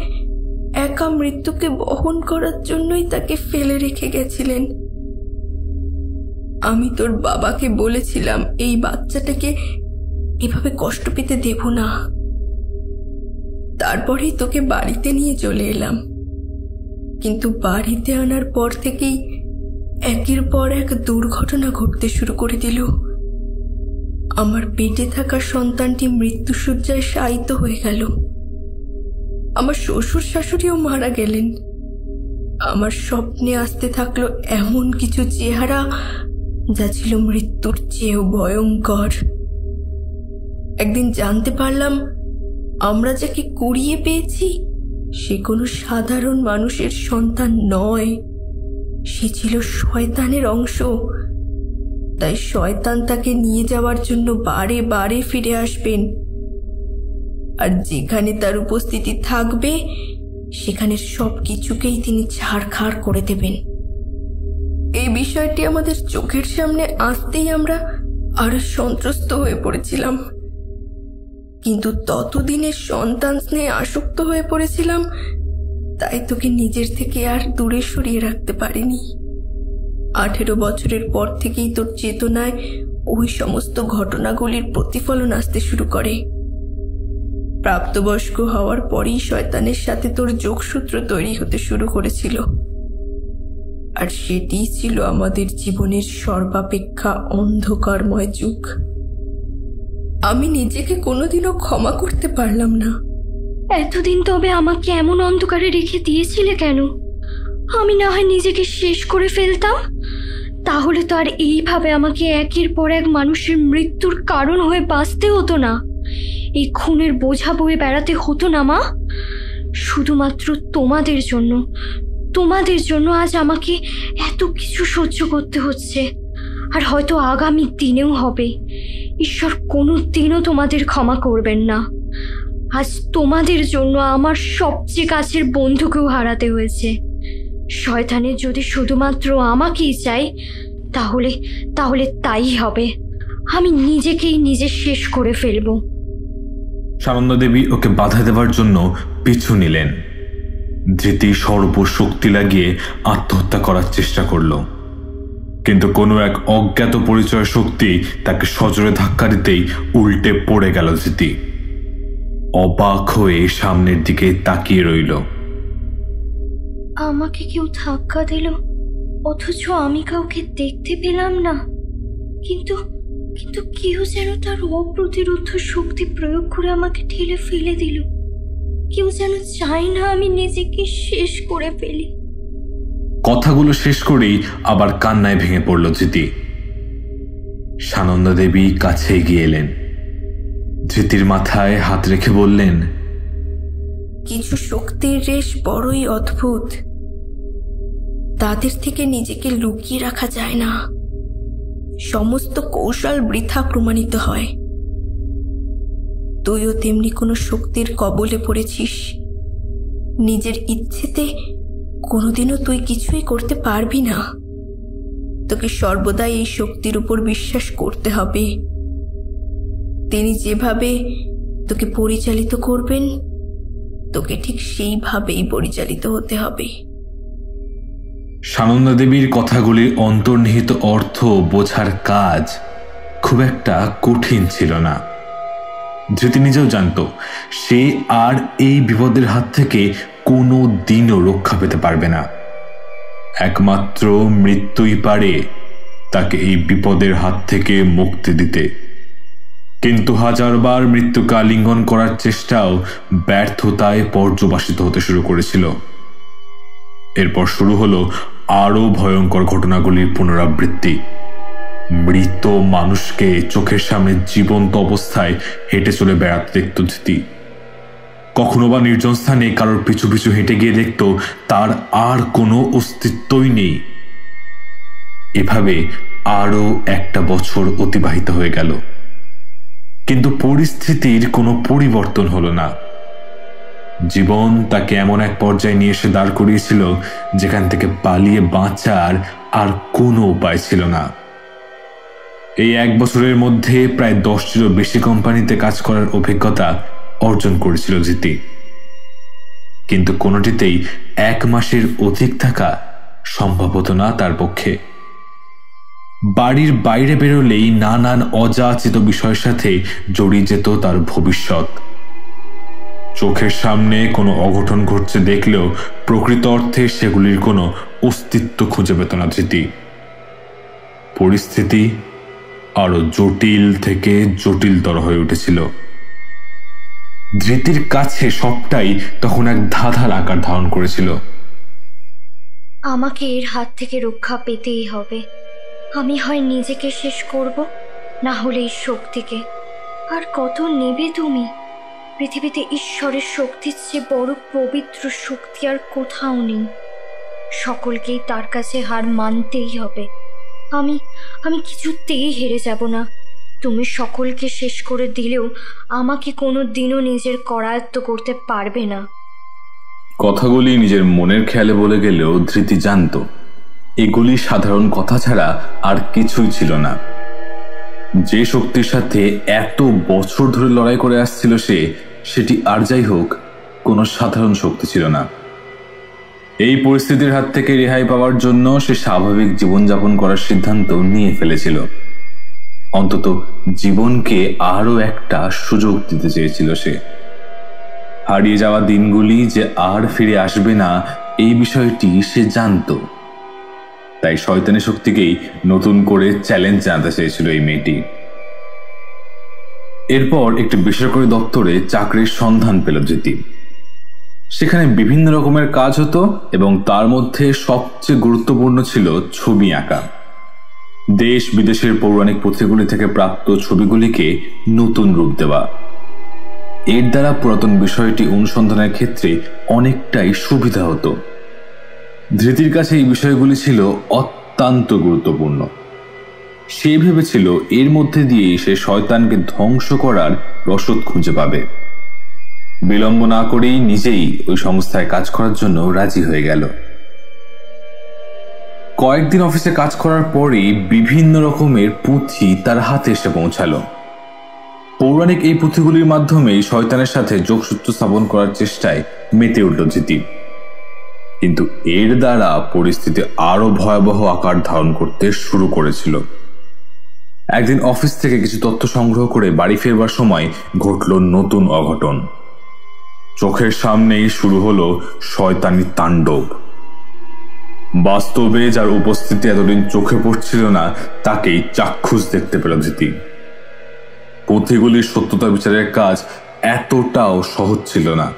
একা মৃত্যুকে বহন করার জন্যই তাকে ফেলে রেখে গেছিলেন। আমি তোর বাবাকে বলেছিলাম এই বাচ্চাটাকে এভাবে কষ্ট পেতে দেব না। তারপরেই তোকে বাড়িতে নিয়ে চলে এলাম। কিন্তু বাড়িতে আনার পর থেকেই একের পর এক দুর্ঘটনা ঘটতে শুরু করে দিল। আমার পেটে থাকা সন্তানটি মৃত্যুশয্যায় শায়িত হয়ে গেল। আমার শ্বশুর শাশুড়িও মারা গেলেন। আমার স্বপ্নে আসতে থাকলো এমন কিছু চেহারা যা ছিল মৃত্যুর চেয়েও ভয়ঙ্কর। একদিন জানতে পারলাম আমরা যাকে কুড়িয়ে পেয়েছি সে কোনো সাধারণ মানুষের সন্তান নয়, সে ছিল শয়তানের অংশ। তাই শয়তান তাকে নিয়ে যাওয়ার জন্য বারে বারে ফিরে আসবেন, আর যেখানে তার উপস্থিতি থাকবে সেখানে সব কিছুকেই তিনি ছাড়খাড় করে দেবেন। এই বিষয়টি আমাদের চোখের সামনে আসতেই আমরা আরো সন্ত্রস্ত হয়ে পড়েছিলাম, কিন্তু ততদিনে সন্তান স্নেহে আসক্ত হয়ে পড়েছিলাম, তাই তোকে নিজের থেকে আর দূরে সরিয়ে রাখতে পারিনি। 18 বছরের পর থেকেই তোর চেতনায় ওই সমস্ত ঘটনাগুলির প্রতিফলন আসতে শুরু করে। প্রাপ্তবয়স্ক হওয়ার পরই শয়তানের সাথে তোর যোগসূত্র তৈরি হতে শুরু করেছিল, আর সেটিই ছিল আমাদের জীবনের সর্বাপেক্ষা অন্ধকারময় যুগ। আমি নিজেকে কোনোদিনও ক্ষমা করতে পারলাম না। এতদিন তবে আমাকে এমন অন্ধকারে রেখে দিয়েছিলে কেন? আমি না হয় নিজেকে শেষ করে ফেলতাম, তাহলে তো আর এইভাবে আমাকে একের পর এক মানুষের মৃত্যুর কারণ হয়ে বাঁচতে হতো না, এই খুনের বোঝা বয়ে বেড়াতে হতো না মা। শুধুমাত্র তোমাদের জন্য আজ আমাকে এত কিছু সহ্য করতে হচ্ছে, আর হয়তো আগামী দিনেও হবে। ঈশ্বর কোনো দিনও তোমাদের ক্ষমা করবেন না। আজ তোমাদের জন্য আমার সবচেয়ে কাছের বন্ধুকেও হারাতে হয়েছে। শয়তানের যদি শুধুমাত্র আমাকেই চাই, তাহলে তাই হবে। আমি নিজেকেই নিজে শেষ করে ফেলব। সানন্দা দেবী ওকে বাধা দেওয়ার জন্য পিছু নিলেন। ধৃতি সর্বশক্তি লাগিয়ে আত্মহত্যা করার চেষ্টা করল, কিন্তু কোনো এক অজ্ঞাত পরিচয় শক্তি তাকে সজোরে ধাক্কা দিতেই উল্টে পড়ে গেল ধৃতি। অবাক হয়ে সামনের দিকে তাকিয়ে রইল। আমাকে কেউ ধাক্কা দিল, অথচ আমি কাউকে দেখতে পেলাম না। কিন্তু কেউ যেন তার অপ্রতিরোধ শক্তি প্রয়োগ করে আমাকে ঠেলে ফেলে দিল। কেউ যেন চায় না আমি নিজেকে শেষ করে ফেলি। কথাগুলো শেষ করেই আবার কান্নায় ভেঙে পড়ল ধৃতি। সানন্দা দেবী কাছে এগিয়ে এলেন, ধৃতির মাথায় হাত রেখে বললেন, কিছু শক্তির রেশ বড়ই অদ্ভুত, তাদের থেকে নিজেকে লুকিয়ে রাখা যায় না। সমস্ত কৌশল বৃথা প্রমাণিত হয়। তুইও তেমনি কোনো শক্তির কবলে পড়েছিস। নিজের ইচ্ছেতে কোনোদিনও তুই কিছুই করতে পারবি না। তোকে সর্বদাই এই শক্তির উপর বিশ্বাস করতে হবে। তিনি যেভাবে তোকে পরিচালিত করবেন, তোকে ঠিক সেইভাবেই পরিচালিত হতে হবে। সানন্দা দেবীর কথাগুলির অন্তর্নিহিত অর্থ বোঝার কাজ খুব একটা কঠিন ছিল না। ধৃতি নিজেও জানত সে আর এই বিপদের হাত থেকে কোনো দিনও রক্ষা পেতে পারবে না। একমাত্র মৃত্যুই পারে তাকে এই বিপদের হাত থেকে মুক্তি দিতে। কিন্তু হাজারবার মৃত্যুকে আলিঙ্গন করার চেষ্টাও ব্যর্থতায় পর্যবসিত হতে শুরু করেছিল। এরপর শুরু হলো আরো ভয়ঙ্কর ঘটনাগুলির পুনরাবৃত্তি। মৃত মানুষকে চোখের সামনে জীবন্ত অবস্থায় হেঁটে চলে বেড়াতে দেখত ধৃতি। কখনো বা নির্জন স্থানে কারোর পিছু পিছু হেঁটে গিয়ে দেখত তার আর কোনো অস্তিত্বই নেই। এভাবে আরো একটা বছর অতিবাহিত হয়ে গেল, কিন্তু পরিস্থিতির কোনো পরিবর্তন হলো না। জীবন তাকে এমন এক পর্যায়ে নিয়ে এসে দাঁড় করিয়েছিল যেখান থেকে পালিয়ে বাঁচার আর কোনো উপায় ছিল না। এই 1 বছরের মধ্যে প্রায় 10টিরও বেশি কোম্পানিতে কাজ করার অভিজ্ঞতা অর্জন করেছিল ধৃতি, কিন্তু কোনোটিতেই 1 মাসের অধিক থাকা সম্ভব হতো না তার পক্ষে। বাড়ির বাইরে বেরোলেই নানান অযাচিত বিষয়ের সাথে জড়িয়ে যেত তার ভবিষ্যৎ। চোখের সামনে কোনো অঘটন ঘটছে দেখলেও প্রকৃত অর্থে সেগুলির কোনো অস্তিত্ব খুঁজে পেত না ধৃতি। পরিস্থিতি আরো জটিল থেকে জটিলতর হয়ে উঠেছিল। ধৃতির কাছে সবটাই তখন এক ধাঁধার আকার ধারণ করেছিল। আমাকে এর হাত থেকে রক্ষা পেতেই হবে। আমি হয় নিজেকে শেষ করব, না হলে এই শক্তিকে। আর কত নেবে তুমি? পৃথিবীতে ঈশ্বরের শক্তির চেয়ে বড় পবিত্র শক্তি আর কোথাও নেই। সকলকেই তার কাছে হার মানতেই হবে। আমি কিছুতেই হেরে যাব না। তুমি সকলকে শেষ করে দিলেও আমাকে কোনো দিনও নিজের করায়ত্ত করতে পারবে না। কথাগুলি নিজের মনের খেয়ালে বলে গেলেও ধৃতি জানত এগুলি সাধারণ কথা ছাড়া আর কিছুই ছিল না। যে শক্তির সাথে এত বছর ধরে লড়াই করে আসছিল সেটি আর যাই হোক কোনো সাধারণ শক্তি ছিল না। এই পরিস্থিতির হাত থেকে রেহাই পাওয়ার জন্য সে স্বাভাবিক জীবনযাপন করার সিদ্ধান্ত নিয়ে ফেলেছিল। অন্তত জীবনকে আরো একটা সুযোগ দিতে চেয়েছিল সে। হারিয়ে যাওয়া দিনগুলি যে আর ফিরে আসবে না এই বিষয়টি সে জানত। তাই শয়তানি শক্তিকেই নতুন করে চ্যালেঞ্জ জানাতে চেয়েছিল এই মেয়েটি। এরপর একটি বেসরকারি দপ্তরে চাকরির সন্ধান পেল ধৃতি। সেখানে বিভিন্ন রকমের কাজ হতো এবং তার মধ্যে সবচেয়ে গুরুত্বপূর্ণ ছিল ছবি আঁকা। দেশ বিদেশের পৌরাণিক পুঁথিগুলি থেকে প্রাপ্ত ছবিগুলিকে নতুন রূপ দেওয়া। এর দ্বারা পুরাতন বিষয়টি অনুসন্ধানের ক্ষেত্রে অনেকটাই সুবিধা হতো। ধৃতির কাছে এই বিষয়গুলি ছিল অত্যন্ত গুরুত্বপূর্ণ। সে ভেবেছিল এর মধ্যে দিয়ে সে শয়তানকে ধ্বংস করার রসদ খুঁজে পাবে। বিলম্ব না করেই নিজেই ওই সংস্থায় কাজ করার জন্য রাজি হয়ে গেল। কয়েকদিন অফিসে কাজ করার পরেই বিভিন্ন রকমের পুঁথি তার হাতে এসে পৌঁছালো। পৌরাণিক এই পুঁথিগুলির মাধ্যমে শয়তানের সাথে যোগসূত্র স্থাপন করার চেষ্টায় মেতে উঠল ধৃতি। কিন্তু এর দ্বারা পরিস্থিতি আরো ভয়াবহ আকার ধারণ করতে শুরু করেছিল। একদিন অফিস থেকে কিছু তথ্য সংগ্রহ করে বাড়ি ফেরবার সময় ঘটল নতুন অঘটন। চোখের সামনেই শুরু হলো শয়তানি তাণ্ডব। বাস্তবে যার উপস্থিতি এতদিন চোখে পড়ছিল না তাকেই চাক্ষুষ দেখতে পেল ধৃতি। পুঁথিগুলির সত্যতা বিচারের কাজ এতটাও সহজ ছিল না।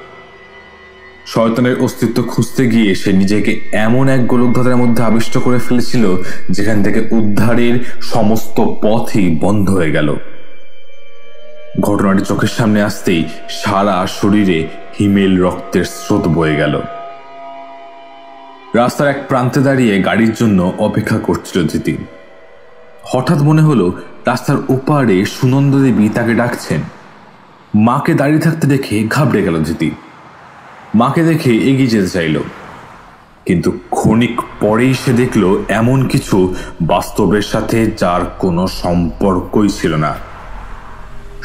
শয়তানের অস্তিত্ব খুঁজতে গিয়ে সে নিজেকে এমন এক গোলকধাঁধার মধ্যে আবিষ্ট করে ফেলেছিল যেখান থেকে উদ্ধারের সমস্ত পথই বন্ধ হয়ে গেল। ঘটনাটি চোখের সামনে আসতেই সারা শরীরে হিমেল রক্তের স্রোত বয়ে গেল। রাস্তার এক প্রান্তে দাঁড়িয়ে গাড়ির জন্য অপেক্ষা করছিল ধৃতি। হঠাৎ মনে হলো রাস্তার ওপারে সুনন্দা দেবী তাকে ডাকছেন। মাকে দাঁড়িয়ে থাকতে দেখে ঘাবড়ে গেল ধৃতি। মাকে দেখে এগিয়ে যেতে চাইল, কিন্তু ক্ষণিক পরেই সে দেখল এমন কিছু বাস্তবের সাথে যার কোনো সম্পর্কই ছিল না।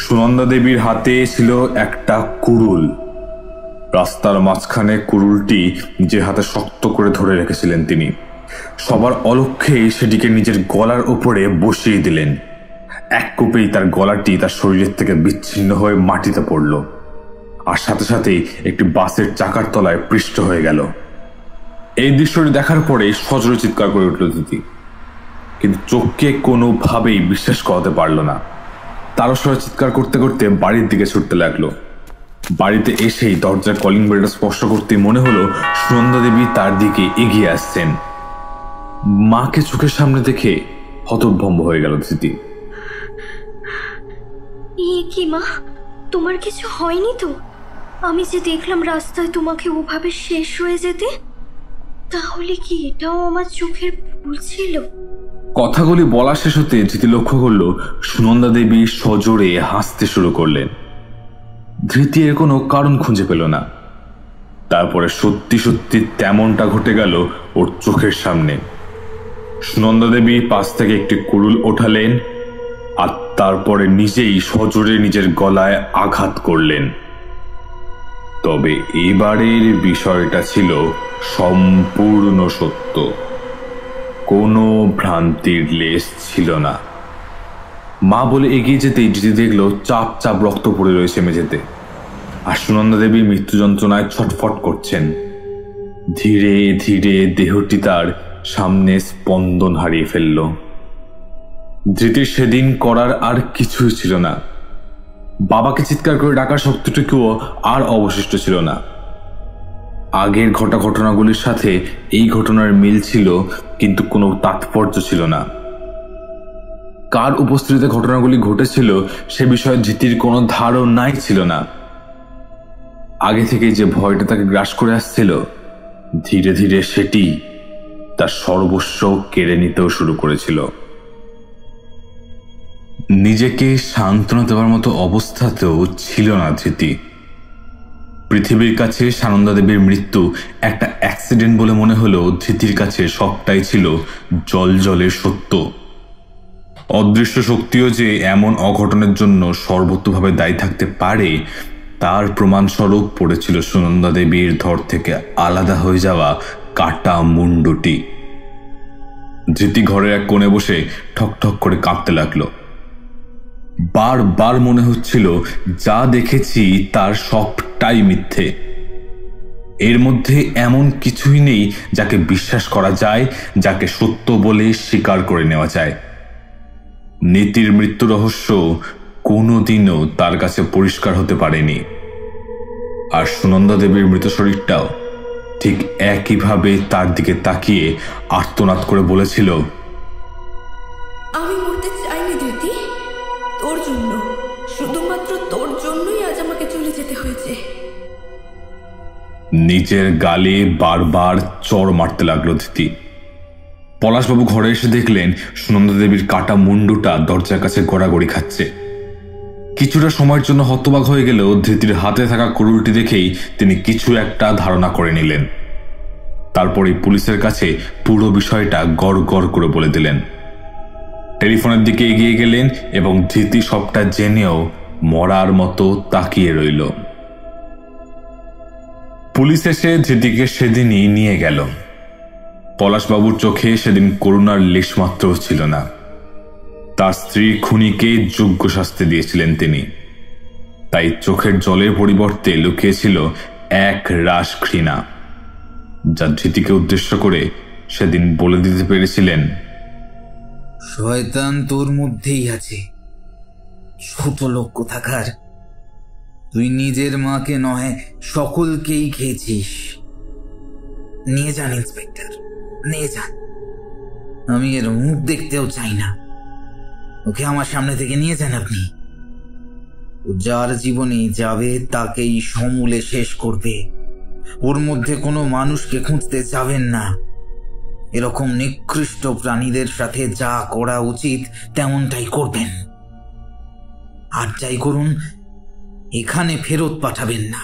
সুনন্দা দেবীর হাতে ছিল একটা কুড়ুল। রাস্তার মাঝখানে কুড়ুলটি নিজের হাতে শক্ত করে ধরে রেখেছিলেন তিনি। সবার অলক্ষ্যেই সেটিকে নিজের গলার উপরে বসিয়ে দিলেন। এক কোপেই তার গলাটি তার শরীরের থেকে বিচ্ছিন্ন হয়ে মাটিতে পড়ল, আর সাথে সাথেই একটি বাসের চাকার তলায় পৃষ্ঠ হয়ে গেল। এই দৃশ্যটি দেখার পরে সজোরে চিৎকার করে উঠল ধৃতি, কিন্তু চোখকে কোনোভাবেই বিশ্বাস করাতে পারল না। তারস্বরে চিৎকার করতে করতে বাড়ির দিকে ছুটতে লাগলো। বাড়িতে এসেই দরজার কলিং বেলটা স্পর্শ করতে মনে হলো সুনন্দা দেবী তার দিকে এগিয়ে আসছেন। মাকে চোখের সামনে দেখে হতভম্ব হয়ে গেল ধৃতি। কি মা, তোমার কিছু হয়নি তো? আমি যে দেখলাম রাস্তায় তোমাকে ওভাবে শেষ হয়ে যেতে, তাহলে কি এটাও আমার চোখের ভুল ছিল? কথাগুলি বলা শেষ হতে ধৃতি লক্ষ্য করলো সুনন্দা দেবী সজোরে হাসতে শুরু করলেন। ধৃতি এর কোনো কারণ খুঁজে পেল না। তারপরে সত্যি সত্যি তেমনটা ঘটে গেল ওর চোখের সামনে। সুনন্দা দেবী পাশ থেকে একটি কুড়ুল ওঠালেন আর তারপরে নিজেই সজোরে নিজের গলায় আঘাত করলেন। তবে এবারের বিষয়টা ছিল সম্পূর্ণ সত্য, কোনো ভ্রান্তির লেশ ছিল না। মা বলে এগিয়ে যেতেই ধৃতি দেখলো চাপ চাপ রক্ত পড়ে রয়েছে মেঝেতে, আর সুনন্দা দেবী মৃত্যু যন্ত্রণায় ছটফট করছেন। ধীরে ধীরে দেহটি তার সামনে স্পন্দন হারিয়ে ফেলল। ধৃতির সেদিন করার আর কিছুই ছিল না। বাবাকে চিৎকার করে ডাকার শক্তিটুকুও আর অবশিষ্ট ছিল না। আগের ঘটনাগুলির সাথে এই ঘটনার মিল ছিল, কিন্তু কোনো তাৎপর্য ছিল না। কার উপস্থিতিতে ঘটনাগুলি ঘটেছিল সে বিষয়ে ধৃতির কোনো ধারণাই ছিল না। আগে থেকে যে ভয়টা তাকে গ্রাস করে আসছিল, ধীরে ধীরে সেটি তার সর্বস্ব কেড়ে নিতেও শুরু করেছিল। নিজেকে সান্ত্বনা দেওয়ার মতো অবস্থাতেও ছিল না ধৃতি। পৃথিবীর কাছে সানন্দা দেবীর মৃত্যু একটা অ্যাক্সিডেন্ট বলে মনে হলেও ধৃতির কাছে সবটাই ছিল জল জলের সত্য। অদৃশ্য শক্তিও যে এমন অঘটনের জন্য সর্বতভাবে দায়ী থাকতে পারে তার প্রমাণস্বরূপ পড়েছিল সুনন্দা দেবীর ধর থেকে আলাদা হয়ে যাওয়া কাটা মুন্ডটি। ধৃতি ঘরের এক কোণে বসে ঠকঠক করে কাঁপতে লাগলো। বারবার মনে হচ্ছিল যা দেখেছি তার সবটাই মিথ্যে। এর মধ্যে এমন কিছুই নেই যাকে বিশ্বাস করা যায়, যাকে সত্য বলে স্বীকার করে নেওয়া যায়। নীতির মৃত্যু রহস্য কোনোদিনও তার কাছে পরিষ্কার হতে পারেনি। আর সুনন্দা দেবীর মৃত শরীরটাও ঠিক একইভাবে তার দিকে তাকিয়ে আর্তনাদ করে বলেছিল, আমি মরতে চাইনি দিদি, তোর জন্য, শুধুমাত্র তোর জন্যই আজ আমাকে চলে যেতে হয়েছে। নিজের গালে বারবার চড় মারতে লাগলো ধৃতি। পলাশবাবু ঘরে এসে দেখলেন সুনন্দা দেবীর কাটা মুন্ডুটা দরজার কাছে গড়াগড়ি খাচ্ছে। কিছুটা সময়ের জন্য হতবাক হয়ে গেলেও ধৃতির হাতে থাকা কুড়ুলটি দেখেই তিনি কিছু একটা ধারণা করে নিলেন। তারপরে পুলিশের কাছে পুরো বিষয়টা গড় গড় করে বলে দিলেন। টেলিফোনের দিকে এগিয়ে গেলেন এবং ধৃতি সবটা জেনেও মরার মতো তাকিয়ে রইল। পুলিশ এসে ধৃতিকে সেদিনই নিয়ে গেল। পলাশবাবুর চোখে সেদিন করুণার লেশমাত্র ছিল না। তার স্ত্রী খুনিকে যোগ্য শাস্তি দিয়েছিলেন তিনি, তাই চোখের জলের পরিবর্তে লুকিয়েছিল এক রাশ ঘৃণা, যা ধৃতিকে উদ্দেশ্য করে সেদিন বলে দিতে পেরেছিলেন, শয়তান তোর মধ্যেই আছে, ছোট লোক কোথাকার। তুই নিজের মাকে নয় সকলকেই খেয়েছিস। নিয়ে যান ইন্সপেক্টর, নিয়ে যান। আমি এর মুখ দেখতেও চাই না। ওকে আমার সামনে থেকে নিয়ে যান আপনি। যার জীবনে যাবে তাকেই সমূলে শেষ করবে। ওর মধ্যে কোনো মানুষকে খুঁজতে যাবেন না। এরকম নিকৃষ্ট প্রাণীদের সাথে যা করা উচিত তেমনটাই করবেন। আর যাই করুন, এখানে ফেরত পাঠাবেন না।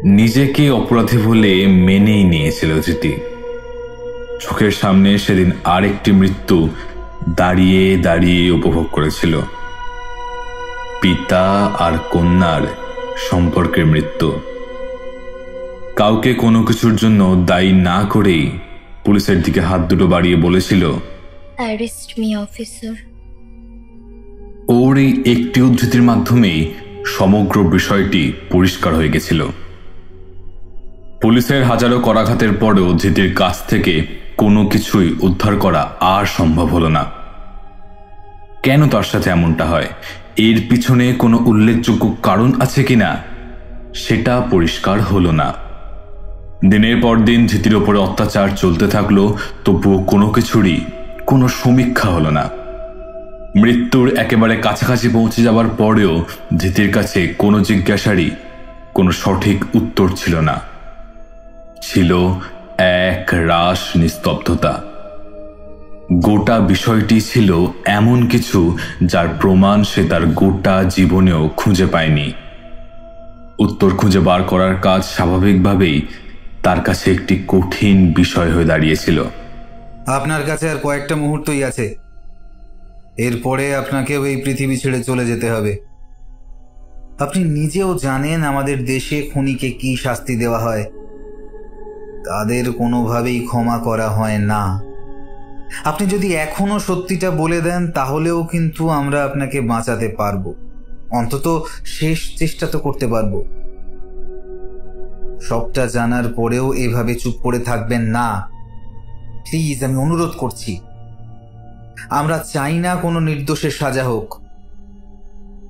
নিজেকে অপরাধী বলে মেনেই নিয়েছিল ধৃতি। চোখের সামনে সেদিন আরেকটি মৃত্যু দাঁড়িয়ে দাঁড়িয়ে উপভোগ করেছিল, পিতা আর কন্যার সম্পর্কের মৃত্যু। কাউকে কোনো কিছুর জন্য দায়ী না করেই পুলিশের দিকে হাত দুটো বাড়িয়ে বলেছিল, অ্যারেস্ট মি অফিসার। ওর এই একটি উদ্ধৃতির মাধ্যমেই সমগ্র বিষয়টি পরিষ্কার হয়ে গেছিল। পুলিশের হাজারো করাঘাতের পরেও ধৃতির কাছ থেকে কোনো কিছুই উদ্ধার করা আর সম্ভব হলো না। কেন তার সাথে এমনটা হয়, এর পিছনে কোনো উল্লেখযোগ্য কারণ আছে কিনা সেটা পরিষ্কার হলো না। দিনের পর দিন ধৃতির ওপরে অত্যাচার চলতে থাকলো, তবুও কোনো কিছুরই কোনো সমীক্ষা হলো না। মৃত্যুর একেবারে কাছাকাছি পৌঁছে যাবার পরেও ধৃতির কাছে কোনো জিজ্ঞাসারই কোনো সঠিক উত্তর ছিল না। ছিল এক রাশ নিস্তব্ধতা। গোটা বিষয়টি ছিল এমন কিছু যার প্রমাণ সে তার গোটা জীবনেও খুঁজে পায়নি। উত্তর খুঁজে বার করার কাজ স্বাভাবিকভাবেই তার কাছে একটি কঠিন বিষয় হয়ে দাঁড়িয়েছিল। আপনার কাছে আর কয়েকটা মুহূর্তই আছে। এরপরে আপনাকেও এই পৃথিবী ছেড়ে চলে যেতে হবে। আপনি নিজেও জানেন আমাদের দেশে খুনিকে কি শাস্তি দেওয়া হয়। তাদের কোনোভাবেই ক্ষমা করা হয় না। আপনি যদি এখনো সত্যিটা বলে দেন তাহলেও কিন্তু আমরা আপনাকে বাঁচাতে পারবো, অন্তত শেষ চেষ্টা তো করতে পারবো। সবটা জানার পরেও এভাবে চুপ করে থাকবেন না প্লিজ, আমি অনুরোধ করছি। আমরা চাই না কোনো নির্দোষের সাজা হোক।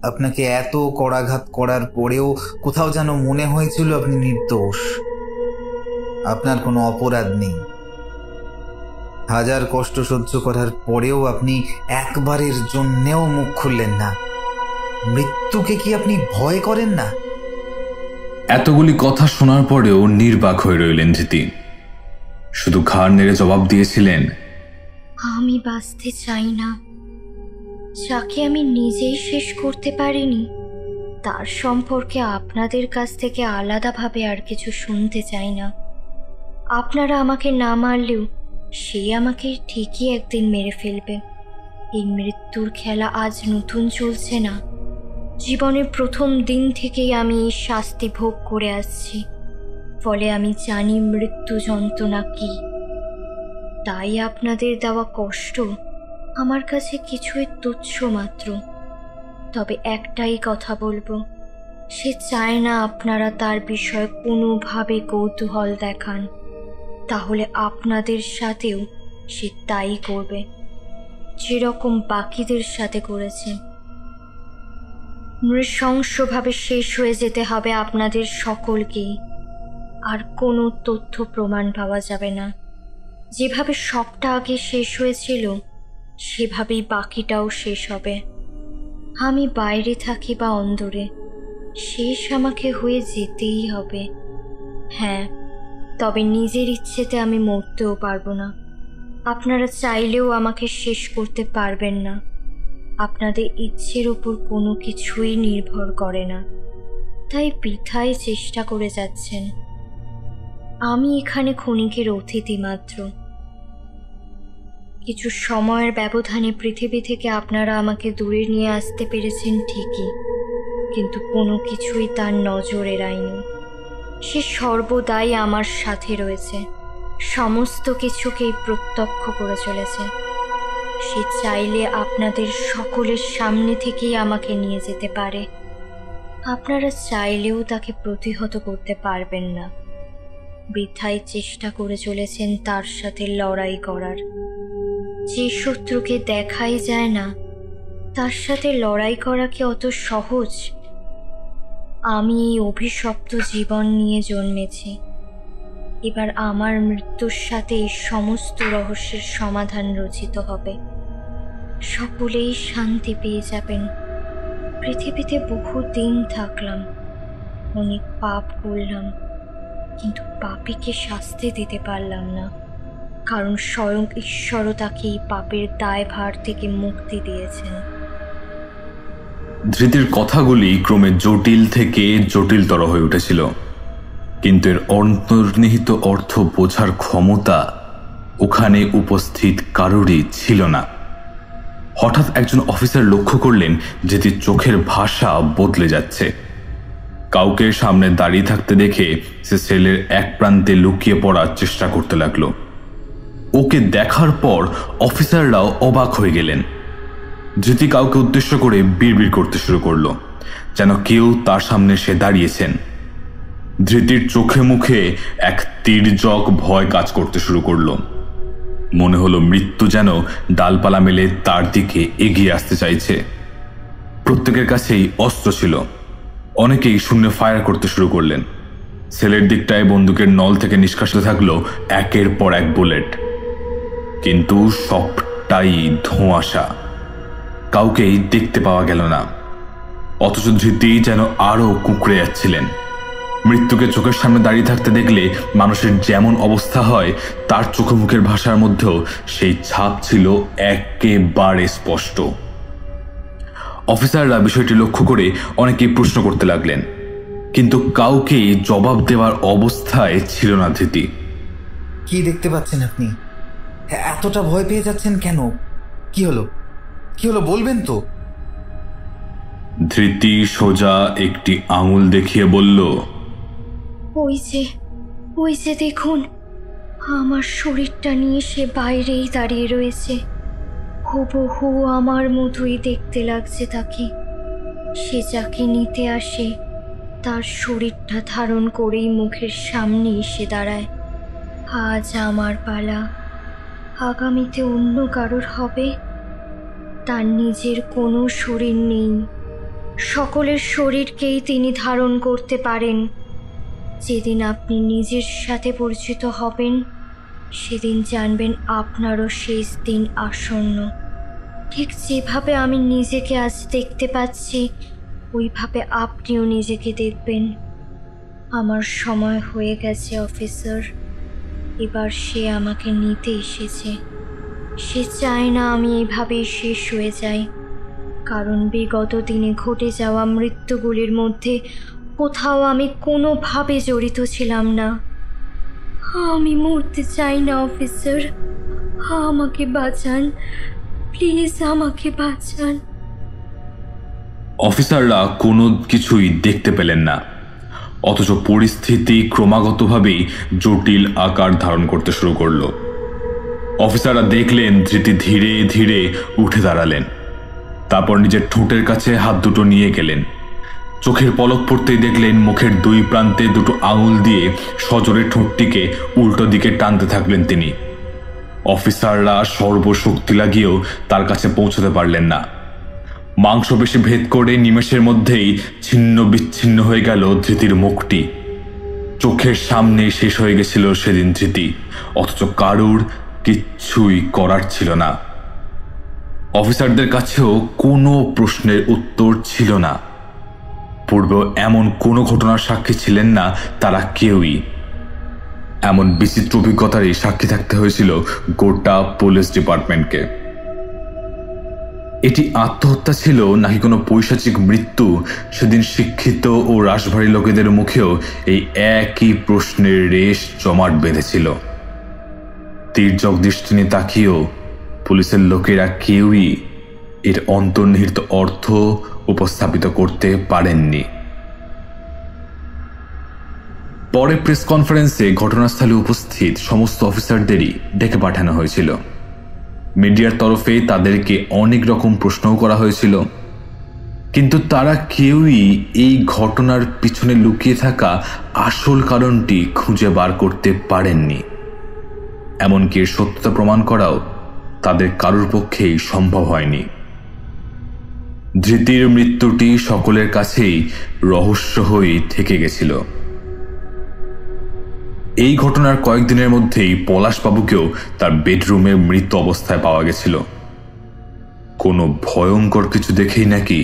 আপনাকে এত করাঘাত করার পরেও কোথাও যেন মনে হয়েছিল আপনি নির্দোষ, আপনার কোনো অপরাধ নেই। হাজার কষ্ট সহ্য করার পরেও আপনি একবারের জন্যেও মুখ খুললেন না। মৃত্যুকে কি আপনি ভয় করেন না? এতগুলি কথা শোনার পরেও নির্বাক হয়ে রইলেন ধৃতি। শুধু ঘাড় নেড়ে জবাব দিয়েছিলেন, আমি বাঁচতে চাই না। যাকে আমি নিজেই শেষ করতে পারিনি তার সম্পর্কে আপনাদের কাছ থেকে আলাদাভাবে আর কিছু শুনতে চাই না। আপনারা আমাকে না মারলেও সে আমাকে ঠিকই একদিন মেরে ফেলবে। এই মৃত্যুর খেলা আজ নতুন চলছে না, জীবনের প্রথম দিন থেকেই আমি এই শাস্তি ভোগ করে আসছি। ফলে আমি জানি মৃত্যু যন্ত্রণা কি। তাই আপনাদের দেওয়া কষ্ট আমার কাছে কিছুই তুচ্ছ মাত্র। তবে একটাই কথা বলবো, সে চায় না আপনারা তার বিষয়ে কোনোভাবে কৌতূহল দেখান। তাহলে আপনাদের সাথেও সে তাই করবে, যেরকম বাকিদের সাথে করেছে। নৃশংসভাবে শেষ হয়ে যেতে হবে আপনাদের সকলকেই। আর কোনো তথ্য প্রমাণ পাওয়া যাবে না। যেভাবে সবটা আগে শেষ হয়েছিল সেভাবেই বাকিটাও শেষ হবে। আমি বাইরে থাকি বা অন্দরে, শেষ আমাকে হয়ে যেতেই হবে। হ্যাঁ, তবে নিজের ইচ্ছেতে আমি মরতেও পারবো না। আপনারা চাইলেও আমাকে শেষ করতে পারবেন না। আপনাদের ইচ্ছের উপর কোনো কিছুই নির্ভর করে না, তাই বৃথায় চেষ্টা করে যাচ্ছেন। আমি এখানে ক্ষণিকের অতিথি মাত্র। কিছু সময়ের ব্যবধানে পৃথিবী থেকে আপনারা আমাকে দূরে নিয়ে আসতে পেরেছেন ঠিকই, কিন্তু কোনো কিছুই তার নজর এড়ায়নি। সে সর্বদাই আমার সাথে রয়েছে, সমস্ত কিছুকেই প্রত্যক্ষ করে চলেছে। সে চাইলে আপনাদের সকলের সামনে থেকেই আমাকে নিয়ে যেতে পারে। আপনারা চাইলেও তাকে প্রতিহত করতে পারবেন না। বৃথায় চেষ্টা করে চলেছেন তার সাথে লড়াই করার। যে শত্রুকে দেখাই যায় না তার সাথে লড়াই করা কি অত সহজ? আমি এই অভিশপ্ত জীবন নিয়ে জন্মেছি। এবার আমার মৃত্যুর সাথে এই সমস্ত রহস্যের সমাধান রচিত হবে। সকলেই শান্তি পেয়ে যাবেন। পৃথিবীতে বহুদিন থাকলাম, অনেক পাপ করলাম, কিন্তু পাপীকে শাস্তি দিতে পারলাম না, কারণ স্বয়ং ঈশ্বরও তাকে এই পাপের দায়ভার থেকে মুক্তি দিয়েছেন। ধৃতির কথাগুলি ক্রমে জটিল থেকে জটিলতর হয়ে উঠেছিল, কিন্তু এর অন্তর্নিহিত অর্থ বোঝার ক্ষমতা ওখানে উপস্থিত কারোরই ছিল না। হঠাৎ একজন অফিসার লক্ষ্য করলেন ধৃতির চোখের ভাষা বদলে যাচ্ছে। কাউকে সামনে দাঁড়িয়ে থাকতে দেখে সে সেলের এক প্রান্তে লুকিয়ে পড়ার চেষ্টা করতে লাগলো। ওকে দেখার পর অফিসাররাও অবাক হয়ে গেলেন। ধৃতি কাউকে উদ্দেশ্য করে বিড়বিড় করতে শুরু করলো, যেন কেউ তার সামনে সে দাঁড়িয়েছেন। ধৃতির চোখে মুখে এক তীর্যক ভয় কাজ করতে শুরু করলো। মনে হলো মৃত্যু যেন ডালপালা মেলে তার দিকে এগিয়ে আসতে চাইছে। প্রত্যেকের কাছেই অস্ত্র ছিল। অনেকেই শূন্য ফায়ার করতে শুরু করলেন। সেলের দিকটায় বন্দুকের নল থেকে নিষ্কাশিত থাকলো একের পর এক বুলেট, কিন্তু সবটাই ধোঁয়াশা। কাউকেই দেখতে পাওয়া গেল না। অথচ ধৃতি যেন আরো কুঁকড়ে যাচ্ছিলেন। মৃত্যুকে চোখের সামনে দাঁড়িয়ে থাকতে দেখলে মানুষের যেমন অবস্থা হয়, তার চোখে মুখের ভাষার মধ্যেও সেই ছাপ ছিল একেবারে স্পষ্ট। অফিসাররা বিষয়টি লক্ষ্য করে অনেকেই প্রশ্ন করতে লাগলেন, কিন্তু কাউকেই জবাব দেওয়ার অবস্থায় ছিল না ধৃতি। কি দেখতে পাচ্ছেন আপনি? এতটা ভয় পেয়ে যাচ্ছেন কেন? কি হলো বলবেন তো? ধৃতি সোজা একটি আঙুল দেখিয়ে বলল, ওই যে দেখুন, আমার শরীরটা নিয়ে সে বাইরেই দাঁড়িয়ে রয়েছে। হুবহু আমার মতোই দেখতে লাগছে তাকে। সে যাকে নিতে আসে তার শরীরটা ধারণ করেই মুখের সামনে এসে দাঁড়ায়। আজ আমার পালা, আগামীতে অন্য কারোর হবে। তার নিজের কোনো শরীর নেই, সকলের শরীরকেই তিনি ধারণ করতে পারেন। যেদিন আপনি নিজের সাথে পরিচিত হবেন, সেদিন জানবেন আপনারও শেষ দিন আসন্ন। ঠিক যেভাবে আমি নিজেকে আজ দেখতে পাচ্ছি, ওইভাবে আপনিও নিজেকে দেখবেন। আমার সময় হয়ে গেছে অফিসার। এবার সে আমাকে নিতে এসেছে। সে চায় না আমি এইভাবেই শেষ হয়ে যাই, কারণ বিগত দিনে ঘটে যাওয়া মৃত্যুগুলির মধ্যে কোথাও আমি কোনোভাবে জড়িত ছিলাম না। আমি মরতে চাই না অফিসার, আমাকে বাঁচান, প্লিজ আমাকে বাঁচান। অফিসাররা কোনো কিছুই দেখতে পেলেন না, অথচ পরিস্থিতি ক্রমাগতভাবেই জটিল আকার ধারণ করতে শুরু করলো। অফিসাররা দেখলেন ধৃতি ধীরে ধীরে উঠে দাঁড়ালেন, তারপর নিজের ঠোঁটের কাছে হাত দুটো নিয়ে গেলেন। চোখের পলক পড়তেই দেখলেন মুখের দুই প্রান্তে দুটো আঙুল দিয়ে সজোরে ঠোঁটটিকে উল্টো দিকে টানতে থাকলেন তিনি। অফিসাররা সর্বশক্তি লাগিয়েও তার কাছে পৌঁছতে পারলেন না। মাংসপেশি ভেদ করে নিমেষের মধ্যেই ছিন্ন বিচ্ছিন্ন হয়ে গেল ধৃতির মুখটি। চোখের সামনে শেষ হয়ে গেছিল সেদিন ধৃতি, অথচ কারুর কিচ্ছুই করার ছিল না। অফিসারদের কাছেও কোনো প্রশ্নের উত্তর ছিল না। পূর্বেও এমন কোনো ঘটনার সাক্ষী ছিলেন না তারা কেউই। এমন বিচিত্র অভিজ্ঞতারই সাক্ষী থাকতে হয়েছিল গোটা পুলিশ ডিপার্টমেন্টকে। এটি আত্মহত্যা ছিল নাকি কোনো পৈশাচিক মৃত্যু, সেদিন শিক্ষিত ও রাশভারী লোকেদের মুখেও এই একই প্রশ্নের রেশ জমাট বেঁধেছিল। তীর্যক দৃষ্টি নিয়ে তাকিয়েও পুলিশের লোকেরা কেউই এর অন্তর্নিহিত অর্থ উপস্থাপিত করতে পারেননি। পরে প্রেস কনফারেন্সে ঘটনাস্থলে উপস্থিত সমস্ত অফিসারদেরই ডেকে পাঠানো হয়েছিল। মিডিয়ার তরফে তাদেরকে অনেক রকম প্রশ্নও করা হয়েছিল, কিন্তু তারা কেউই এই ঘটনার পিছনে লুকিয়ে থাকা আসল কারণটি খুঁজে বার করতে পারেননি। এমনকি এর সত্যতা প্রমাণ করাও তাদের কারোর পক্ষেই সম্ভব হয়নি। ধৃতির মৃত্যুটি সকলের কাছেই রহস্য হয়ে থেকে গেছিল। এই ঘটনার কয়েকদিনের মধ্যেই পলাশবাবুকেও তার বেডরুমে মৃত অবস্থায় পাওয়া গেছিল। কোনো ভয়ঙ্কর কিছু দেখেই নাকি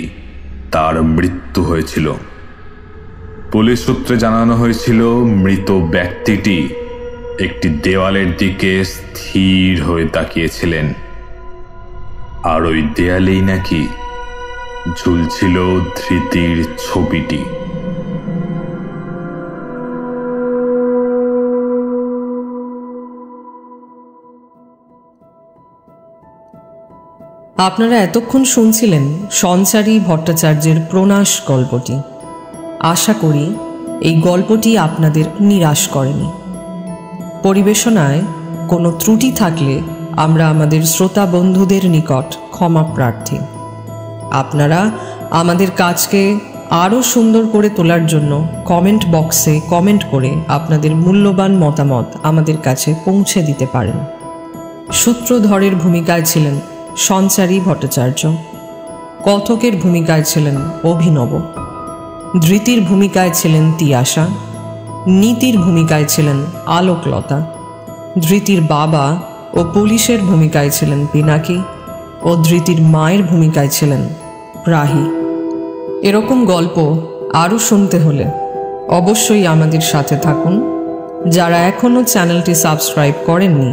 তার মৃত্যু হয়েছিল। পুলিশ সূত্রে জানানো হয়েছিল মৃত ব্যক্তিটি একটি দেওয়ালের দিকে স্থির হয়ে তাকিয়েছিলেন, আর ওই দেয়ালেই নাকি ঝুলছিল ধৃতির ছবিটি। আপনারা এতক্ষণ শুনছিলেন সঞ্চারী ভট্টাচার্যের প্রনাশ গল্পটি। আশা করি এই গল্পটি আপনাদের নিরাশ করেনি। পরিবেশনায় কোনো ত্রুটি থাকলে আমরা আমাদের শ্রোতা বন্ধুদের নিকট ক্ষমা প্রার্থী। আপনারা আমাদের কাজকে আরও সুন্দর করে তোলার জন্য কমেন্ট বক্সে কমেন্ট করে আপনাদের মূল্যবান মতামত আমাদের কাছে পৌঁছে দিতে পারেন। সূত্রধরের ভূমিকায় ছিলেন সঞ্চারী ভট্টাচার্য, কথকের ভূমিকায় ছিলেন অভিনব, ধৃতির ভূমিকায় ছিলেন তিয়াশা, নীতির ভূমিকায় ছিলেন আলোকলতা, ধৃতির বাবা ও পুলিশের ভূমিকায় ছিলেন পিনাকি ও ধৃতির মায়ের ভূমিকায় ছিলেন রাহি। এরকম গল্প আরও শুনতে হলে অবশ্যই আমাদের সাথে থাকুন। যারা এখনও চ্যানেলটি সাবস্ক্রাইব করেননি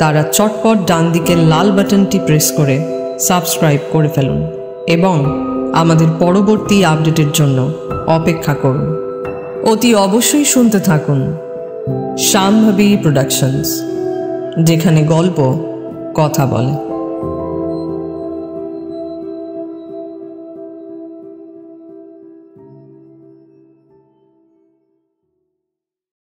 তারা চটপট ডান দিকের লাল বাটনটি প্রেস করে সাবস্ক্রাইব করে ফেলুন এবং আমাদের পরবর্তী আপডেটের জন্য অপেক্ষা করুন। অতি অবশ্যই শুনতে থাকুন শাম্ভবী প্রোডাকশনস, যেখানে গল্প কথা বলে।